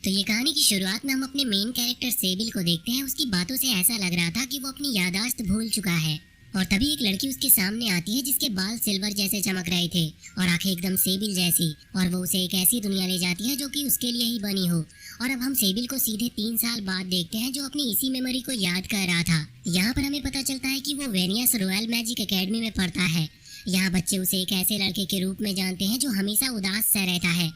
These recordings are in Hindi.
तो ये कहानी की शुरुआत में हम अपने मेन कैरेक्टर सेबिल को देखते हैं। उसकी बातों से ऐसा लग रहा था कि वो अपनी याददाश्त भूल चुका है। और तभी एक लड़की उसके सामने आती है जिसके बाल सिल्वर जैसे चमक रहे थे और आंखें एकदम सेबिल जैसी। और वो उसे एक ऐसी दुनिया ले जाती है जो कि उसके लिए ही बनी हो। और अब हम सेबिल को सीधे 3 साल बाद देखते हैं, जो अपनी इसी मेमोरी को याद कर रहा था। यहाँ पर हमें पता चलता है कि वो वेनियस रॉयल मैजिक एकेडमी में पढ़ता है। यहाँ बच्चे उसे एक ऐसे लड़के के रूप में जानते हैं जो हमेशा उदास सा रहता है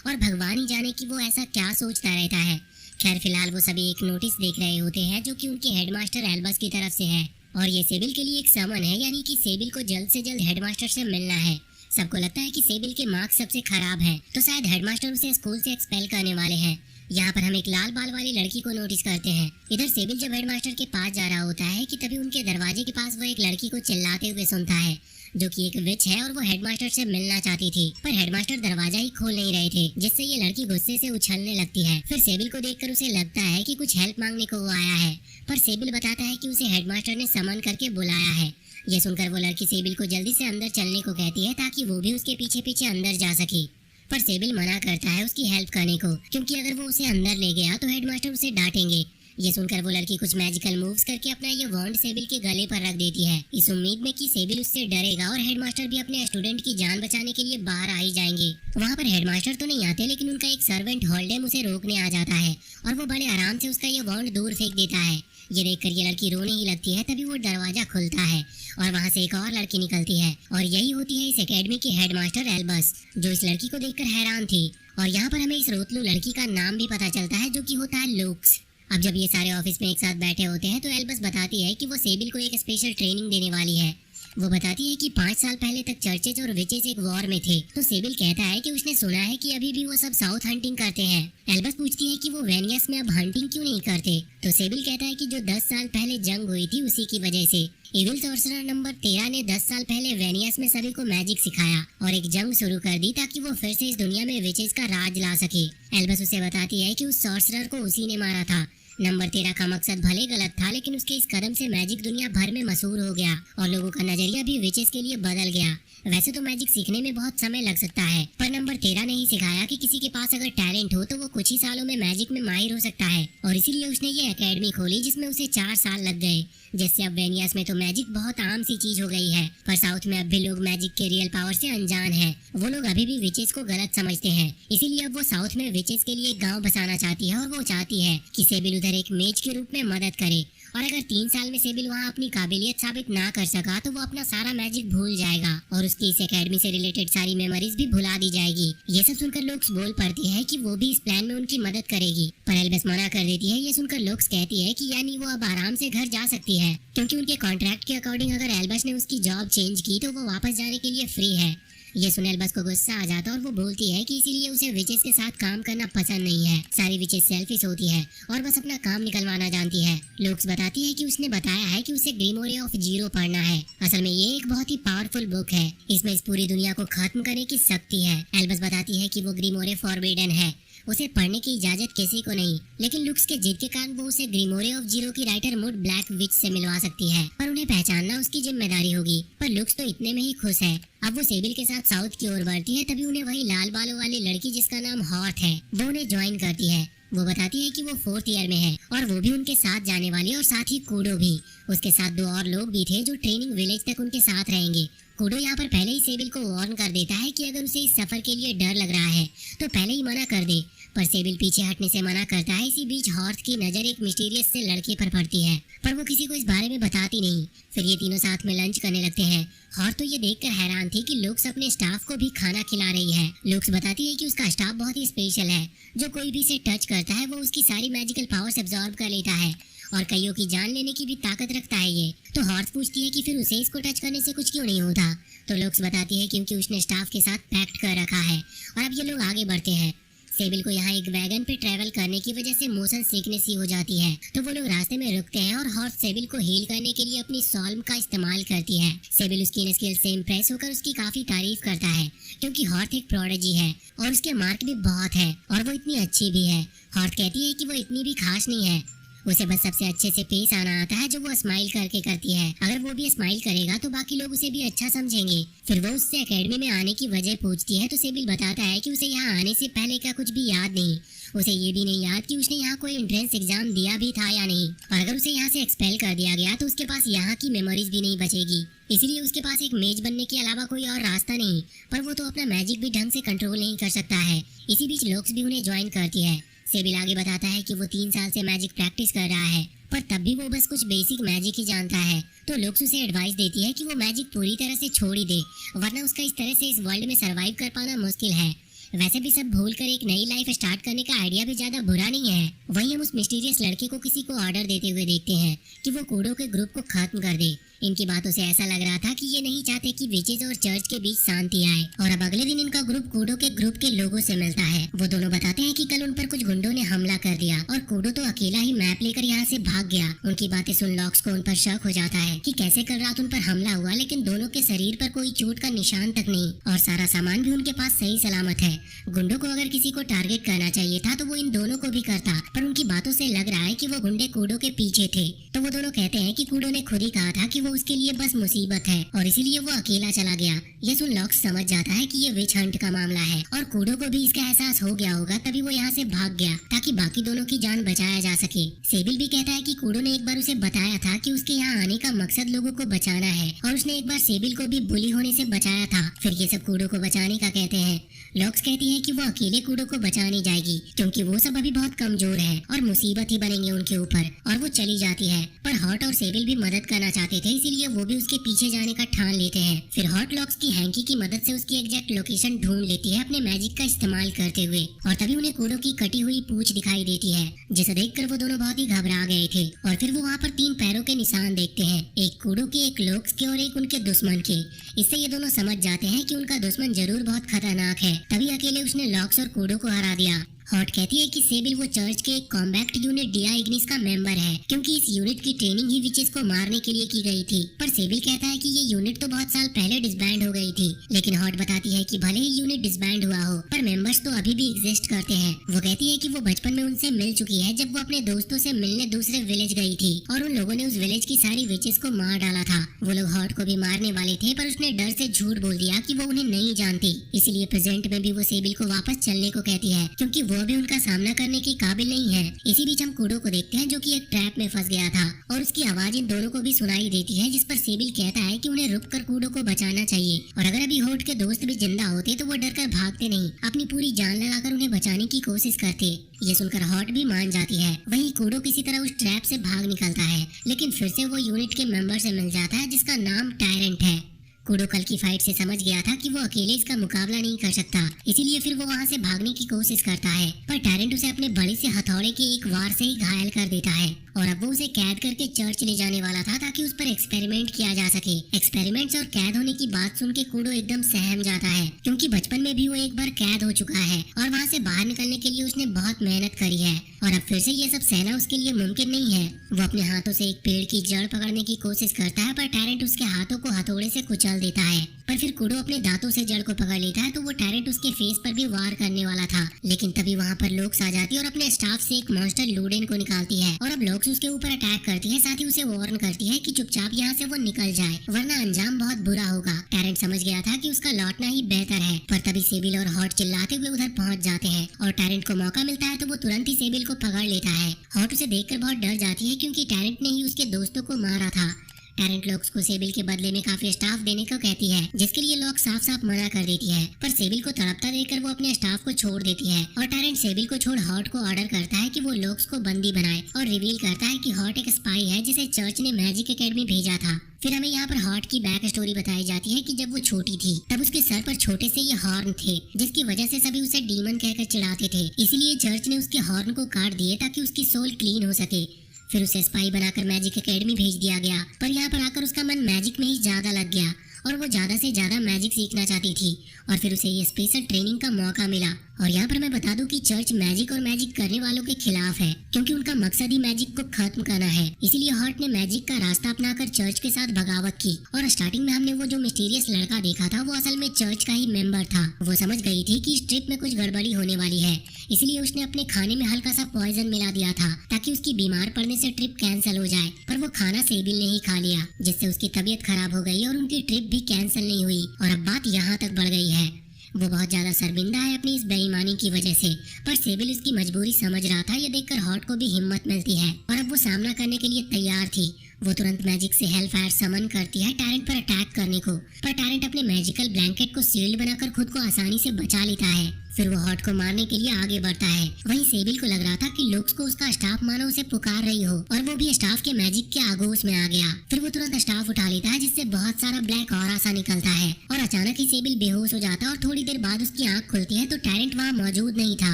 और भगवान ही जाने कि वो ऐसा क्या सोचता रहता है। खैर फिलहाल वो सभी एक नोटिस देख रहे होते हैं जो कि उनके हेडमास्टर एल्बस की तरफ से है। और ये सेबिल के लिए एक समन है, यानी कि सेबिल को जल्द से जल्द हेडमास्टर से मिलना है। सबको लगता है कि सेबिल के मार्क्स सबसे खराब हैं, तो शायद हेडमास्टर उसे स्कूल से एक्सपेल करने वाले हैं। यहाँ पर हम एक लाल बाल वाली लड़की को नोटिस करते हैं। इधर सेबिल जब हेडमास्टर के पास जा रहा होता है कि तभी उनके दरवाजे के पास वो एक लड़की को चिल्लाते हुए सुनता है, जो कि एक विच है और वो हेडमास्टर से मिलना चाहती थी। पर हेडमास्टर दरवाजा ही खोल नहीं रहे थे, जिससे ये लड़की गुस्से से उछलने लगती है। फिर सेबिल को देखकर उसे लगता है कि कुछ हेल्प मांगने को वो आया है, पर सेबिल बताता है कि उसे हेडमास्टर ने समन करके बुलाया है। ये सुनकर वो लड़की सेबिल को जल्दी से अंदर चलने को कहती है ताकि वो भी उसके पीछे पीछे अंदर जा सके। पर सेबिल मना करता है उसकी हेल्प करने को, क्योंकि अगर वो उसे अंदर ले गया तो हेडमास्टर उसे डांटेंगे। ये सुनकर वो लड़की कुछ मैजिकल मूव्स करके अपना ये वॉन्ड सेबिल के गले पर रख देती है, इस उम्मीद में कि सेबिल उससे डरेगा और हेडमास्टर भी अपने स्टूडेंट की जान बचाने के लिए बाहर आ ही जाएंगे। वहाँ पर हेडमास्टर तो नहीं आते, लेकिन उनका एक सर्वेंट हॉल्डेम उसे रोकने आ जाता है और वो बड़े आराम से उसका ये वॉन्ड दूर फेंक देता है। ये देखकर ये लड़की रोने ही लगती है। तभी वो दरवाजा खुलता है और वहाँ से एक और लड़की निकलती है और यही होती है इस एकेडमी की हेडमास्टर एल्बस, जो इस लड़की को देखकर हैरान थी। और यहाँ पर हमें इस रोतलू लड़की का नाम भी पता चलता है, जो कि होता है लुक्स। अब जब ये सारे ऑफिस में एक साथ बैठे होते हैं तो एल्बस बताती है कि वो सेबिल को एक स्पेशल ट्रेनिंग देने वाली है। वो बताती है कि 5 साल पहले तक चर्चेज और विचेस एक वॉर में थे, तो सेबिल कहता है कि उसने सुना है कि अभी भी वो सब साउथ हंटिंग करते हैं। एल्बस पूछती है कि वो वेनियस में अब हंटिंग क्यों नहीं करते, तो सेबिल कहता है कि जो 10 साल पहले जंग हुई थी उसी की वजह से। इविल सॉर्सरर नंबर 13 ने 10 साल पहले वेनियस में सभी को मैजिक सिखाया और एक जंग शुरू कर दी ताकि वो फिर से इस दुनिया में विचेस का राज ला सके। एल्बस उसे बताती है कि उस सॉर्सरर को उसी ने मारा था। नंबर 13 का मकसद भले गलत था, लेकिन उसके इस कदम से मैजिक दुनिया भर में मशहूर हो गया और लोगों का नजरिया भी विचेस के लिए बदल गया। वैसे तो मैजिक सीखने में बहुत समय लग सकता है, पर नंबर 13 ने ही सिखाया कि किसी के पास अगर टैलेंट हो तो वो कुछ ही सालों में मैजिक में माहिर हो सकता है। और इसीलिए उसने ये एकेडमी खोली जिसमें उसे 4 साल लग गए। जिससे अब वेनियस में तो मैजिक बहुत आम सी चीज हो गई है, पर साउथ में अब भी लोग मैजिक के रियल पावर से अनजान हैं। वो लोग अभी भी विचेस को गलत समझते हैं। इसीलिए अब वो साउथ में विचेस के लिए एक गांव बसाना चाहती है और वो चाहती है कि सेबिल उधर एक मेज के रूप में मदद करे। और अगर 3 साल में सेबिल वहाँ अपनी काबिलियत साबित ना कर सका तो वो अपना सारा मैजिक भूल जाएगा और उसकी इस एकेडमी से रिलेटेड सारी मेमोरीज भी भुला दी जाएगी। ये सब सुनकर लुक्स बोल पड़ती है कि वो भी इस प्लान में उनकी मदद करेगी, पर एल्बस मना कर देती है। ये सुनकर लुक्स कहती है कि यानी वो अब आराम से घर जा सकती है, क्योंकि उनके कॉन्ट्रैक्ट के अकॉर्डिंग अगर एल्बस ने उसकी जॉब चेंज की तो वो वापस जाने के लिए फ्री है। ये सुन एल्बस को गुस्सा आ जाता और वो बोलती है कि इसीलिए उसे विचेस के साथ काम करना पसंद नहीं है। सारी विचेस सेल्फिश होती है और बस अपना काम निकलवाना जानती है। लुक्स बताती है कि उसने बताया है कि उसे ग्रीमोरी ऑफ जीरो पढ़ना है। असल में ये एक बहुत ही पावरफुल बुक है, इसमें इस पूरी दुनिया को खत्म करने की शक्ति है। एल्बस बताती है कि वो ग्रीमोरी फॉरबिडन है, उसे पढ़ने की इजाजत किसी को नहीं, लेकिन लुक्स के जिद के कारण वो उसे ग्रीमोरी ऑफ जीरो की राइटर मूड ब्लैक विच से मिलवा सकती है, पर उन्हें पहचानना उसकी जिम्मेदारी होगी। पर लुक्स तो इतने में ही खुश है। अब वो सेबिल के साथ साउथ की ओर बढ़ती है, तभी उन्हें वही लाल बालों वाली लड़की जिसका नाम हॉट है वो उन्हें ज्वाइन करती है। वो बताती है कि वो 4th ईयर में है और वो भी उनके साथ जाने वाली है और साथ ही कूडो भी। उसके साथ 2 और लोग भी थे जो ट्रेनिंग विलेज तक उनके साथ रहेंगे। कूडो यहाँ पर पहले ही सेबिल को वार्न कर देता है कि अगर उसे इस सफर के लिए डर लग रहा है तो पहले ही मना कर दे, पर सेबिल पीछे हटने से मना करता है। इसी बीच हॉर्थ की नजर एक मिस्टीरियस से लड़के पर पड़ती है, पर वो किसी को इस बारे में बताती नहीं। फिर ये तीनों साथ में लंच करने लगते हैं। हॉर्थ तो ये देखकर हैरान थी कि लुक्स अपने स्टाफ को भी खाना खिला रही है। लुक्स बताती है कि उसका स्टाफ बहुत ही स्पेशल है, जो कोई भी इसे टच करता है वो उसकी सारी मैजिकल पावर्स एब्जॉर्ब कर लेता है और कईयों की जान लेने की भी ताकत रखता है ये। तो हॉर्थ पूछती है कि फिर उसे इसको टच करने से कुछ क्यों नहीं होता, तो लुक्स बताती है क्योंकि उसने स्टाफ के साथ पैक्ट कर रखा है। और अब ये लोग आगे बढ़ते हैं। सेबिल को यहाँ एक वैगन पे ट्रैवल करने की वजह से मोशन सिकनेस ही हो जाती है, तो वो लोग रास्ते में रुकते हैं और हॉर्थ सेबिल को हील करने के लिए अपनी सॉल्व का इस्तेमाल करती है। सेबिल उसकी इन स्किल से इम्प्रेस होकर उसकी काफी तारीफ करता है, क्योंकि हॉर्थ एक प्रोडिजी है और उसके मार्क भी बहुत है और वो इतनी अच्छी भी है। हॉर्थ कहती है कि वो इतनी भी खास नहीं है उसे बस सबसे अच्छे से पेश आना आता है जो वो स्माइल करके करती है। अगर वो भी स्माइल करेगा तो बाकी लोग उसे भी अच्छा समझेंगे। फिर वो उससे एकेडमी में आने की वजह पूछती है तो सेबिल बताता है कि उसे यहाँ आने से पहले का कुछ भी याद नहीं। उसे ये भी नहीं याद कि उसने यहाँ कोई एंट्रेंस एग्जाम दिया भी था या नहीं, और अगर उसे यहाँ से एक्सपेल कर दिया गया तो उसके पास यहाँ की मेमोरीज भी नहीं बचेगी। इसीलिए उसके पास एक मेज बनने के अलावा कोई और रास्ता नहीं। पर वो तो अपना मैजिक भी ढंग से कंट्रोल नहीं कर सकता है। इसी बीच लोक्स भी उन्हें ज्वाइन करती है। सेबिल आगे बताता है कि वो 3 साल से मैजिक प्रैक्टिस कर रहा है, पर तब भी वो बस कुछ बेसिक मैजिक ही जानता है। तो लोक्स उसे एडवाइस देती है कि वो मैजिक पूरी तरह से छोड़ ही दे, वरना उसका इस तरह से इस वर्ल्ड में सरवाइव कर पाना मुश्किल है। वैसे भी सब भूल कर एक नई लाइफ स्टार्ट करने का आइडिया भी ज्यादा बुरा नहीं है। वहीं हम उस मिस्टीरियस लड़के को किसी को ऑर्डर देते हुए देखते हैं कि वो कूडो के ग्रुप को खत्म कर दे। इनकी बातों से ऐसा लग रहा था कि ये नहीं चाहते कि विचेस और चर्च के बीच शांति आए। और अब अगले दिन इनका ग्रुप कूडो के ग्रुप के लोगों से मिलता है। वो दोनों बताते हैं कि कल उन पर कुछ गुंडों ने हमला कर दिया और कूडो तो अकेला ही मैप लेकर यहाँ से भाग गया। उनकी बातें सुन लॉक्स को उन पर शक हो जाता है कि कैसे कल रात उन पर हमला हुआ, लेकिन दोनों के शरीर पर कोई चोट का निशान तक नहीं और सारा सामान भी उनके पास सही सलामत है। गुंडों को अगर किसी को टारगेट करना चाहिए था तो वो इन दोनों को भी करता, पर उनकी बातों से लग रहा है कि वो गुंडे कूडो के पीछे थे। तो वो दोनों कहते हैं कि कूडो ने खुद ही कहा था कि वो उसके लिए बस मुसीबत है और इसीलिए वो अकेला चला गया। ये सुन लॉक्स समझ जाता है कि ये विच हंट का मामला है और कूडो को भी इसका एहसास हो गया होगा, तभी वो यहाँ से भाग गया ताकि बाकी दोनों की जान बचाया जा सके। सेबिल भी कहता है कि कूडो ने एक बार उसे बताया था कि उसके यहाँ आने का मकसद लोगों को बचाना है और उसने एक बार सेबिल को भी बुली होने से बचाया था। फिर ये सब कूडो को बचाने का कहते हैं। लॉक्स कहती है कि वो अकेले कूडो को बचा नहीं जाएगी क्योंकि वो सब अभी बहुत कमजोर है और मुसीबत ही बनेंगे उनके ऊपर, और वो चली जाती है। पर हॉट और सेबिल भी मदद करना चाहते थे, इसीलिए वो भी उसके पीछे जाने का ठान लेते हैं। फिर हॉट लॉक्स की हैंकी की मदद से उसकी एग्जैक्ट लोकेशन ढूंढ लेती है अपने मैजिक का इस्तेमाल करते हुए, और तभी उन्हें कूडो की कटी हुई पूंछ दिखाई देती है, जिसे देखकर वो दोनों बहुत ही घबरा गए थे। और फिर वो वहाँ पर 3 पैरों के निशान देखते हैं, एक कूडो के, एक लॉक्स के और एक उनके दुश्मन के। इससे ये दोनों समझ जाते हैं कि उनका दुश्मन जरूर बहुत खतरनाक है, तभी अकेले उसने लॉक्स और कूडो को हरा दिया। हॉट कहती है कि सेबिल वो चर्च के एक कॉम्बैक्ट यूनिट डिया इग्निस का मेंबर है क्योंकि इस यूनिट की ट्रेनिंग ही विचेस को मारने के लिए की गई थी। पर सेबिल कहता है कि ये यूनिट तो बहुत साल पहले डिसबैंड हो गई थी, लेकिन हॉट बताती है कि भले ही यूनिट डिसबैंड हुआ हो पर मेंबर्स तो अभी भी एग्जिस्ट करते हैं। वो कहती है कि वो बचपन में उनसे मिल चुकी है जब वो अपने दोस्तों से मिलने दूसरे विलेज गई थी और उन लोगों ने उस विलेज की सारी विचेस को मार डाला था। वो लोग हॉट को भी मारने वाले थे पर उसने डर से झूठ बोल दिया कि वो उन्हें नहीं जानती, इसलिए प्रेजेंट में भी वो सेबिल को वापस चलने को कहती है क्योंकि वो भी उनका सामना करने के काबिल नहीं है। इसी बीच हम कूडो को देखते हैं जो कि एक ट्रैप में फंस गया था और उसकी आवाज इन दोनों को भी सुनाई देती है, जिस पर सेबिल कहता है कि उन्हें रुककर कूडो को बचाना चाहिए और अगर अभी हॉट के दोस्त भी जिंदा होते तो वो डरकर भागते नहीं, अपनी पूरी जान लगाकर उन्हें बचाने की कोशिश करते। ये सुनकर हॉट भी मान जाती है। वहीं कूडो किसी तरह उस ट्रैप से भाग निकलता है, लेकिन फिर से वो यूनिट के मेंबर से मिल जाता है जिसका नाम टायरेंट है। कूडो कल की फाइट से समझ गया था कि वो अकेले इसका मुकाबला नहीं कर सकता, इसीलिए फिर वो वहाँ से भागने की कोशिश करता है, पर टैरेंट उसे अपने बड़े से हथौड़े के एक वार से ही घायल कर देता है और अब वो उसे कैद करके चर्च ले जाने वाला था ताकि उस पर एक्सपेरिमेंट किया जा सके। एक्सपेरिमेंट्स और कैद होने की बात सुन के कूडो एकदम सहम जाता है क्योंकि बचपन में भी वो एक बार कैद हो चुका है और वहाँ से बाहर निकलने के लिए उसने बहुत मेहनत करी है और अब फिर से ये सब सहना उसके लिए मुमकिन नहीं है। वो अपने हाथों से एक पेड़ की जड़ पकड़ने की कोशिश करता है पर टैरेंट उसके हाथों को हथौड़े से कुचल देता है, पर फिर कूडो अपने दांतों से जड़ को पकड़ लेता है तो वो टैरेंट उसके फेस पर भी वार करने वाला था, लेकिन तभी वहाँ पर लोक्स आ जाती है और अपने स्टाफ से एक मॉन्स्टर लूडेन को निकालती है और अब लोक्स उसके ऊपर अटैक करती है, साथ ही उसे वार्न करती है कि चुपचाप यहाँ से वो निकल जाए वरना अंजाम बहुत बुरा होगा। टैरेंट समझ गया था कि उसका लौटना ही बेहतर है, पर तभी सेबिल और हॉट चिल्लाते हुए उधर पहुँच जाते हैं और टैरेंट को मौका मिलता है तो वो तुरंत ही सेबिल को पकड़ लेता है। हॉट उसे देखकर बहुत डर जाती है क्योंकि टैरेंट ने ही उसके दोस्तों को मारा था। टैरेंट लॉक्स को सेबिल के बदले में काफी स्टाफ देने को कहती है, जिसके लिए लॉक्स साफ साफ मना कर देती है, पर सेबिल को तड़पता देखकर वो अपने स्टाफ को छोड़ देती है और टैरेंट सेबिल को छोड़ हॉट को ऑर्डर करता है कि वो लॉक्स को बंदी बनाए और रिवील करता है कि हॉट एक स्पाई है जिसे चर्च ने मैजिक एकेडमी भेजा था। फिर हमें यहाँ पर हॉट की बैक स्टोरी बताई जाती है कि जब वो छोटी थी तब उसके सर पर छोटे से ये हॉर्न थे जिसकी वजह से सभी उसे डीमन कहकर चिढ़ाते थे, इसीलिए चर्च ने उसके हॉर्न को काट दिए ताकि उसकी सोल क्लीन हो सके। फिर उसे स्पाई बनाकर मैजिक एकेडमी भेज दिया गया, पर यहाँ पर आकर उसका मन मैजिक में ही ज्यादा लग गया और वो ज्यादा से ज्यादा मैजिक सीखना चाहती थी और फिर उसे ये स्पेशल ट्रेनिंग का मौका मिला। और यहाँ पर मैं बता दूं कि चर्च मैजिक और मैजिक करने वालों के खिलाफ है, क्योंकि उनका मकसद ही मैजिक को खत्म करना है। इसीलिए हॉट ने मैजिक का रास्ता अपनाकर चर्च के साथ बगावत की। और स्टार्टिंग में हमने वो जो मिस्टीरियस लड़का देखा था वो असल में चर्च का ही मेंबर था। वो समझ गई थी कि इस ट्रिप में कुछ गड़बड़ी होने वाली है, इसलिए उसने अपने खाने में हल्का सा पॉइजन मिला दिया था ताकि उसकी बीमार पड़ने से ट्रिप कैंसिल हो जाए। पर वो खाना सेबिल ने ही खा लिया, जिससे उसकी तबीयत खराब हो गई और उनकी ट्रिप भी कैंसिल नहीं हुई। और अब बात यहाँ तक बढ़ गई है। वो बहुत ज्यादा शर्मिंदा है अपनी इस बेईमानी की वजह से, पर सेबिल उसकी मजबूरी समझ रहा था। ये देखकर हॉट को भी हिम्मत मिलती है और अब वो सामना करने के लिए तैयार थी। वो तुरंत मैजिक से हेलफायर समन करती है टैरेंट पर अटैक करने को, पर टैरेंट अपने मैजिकल ब्लैंकेट को शील्ड बनाकर खुद को आसानी से बचा लेता है। फिर वो हॉट को मारने के लिए आगे बढ़ता है। वहीं सेबिल को लग रहा था कि लुक्स को उसका स्टाफ मानो उसे पुकार रही हो, और वो भी स्टाफ के मैजिक के आगोश में आ गया। फिर वो तुरंत स्टाफ उठा लेता है, जिससे बहुत सारा ब्लैक ऑरा सा निकलता है और अचानक ही सेबिल बेहोश हो जाता है। और थोड़ी देर बाद उसकी आंख खुलती है तो टैरेंट वहाँ मौजूद नहीं था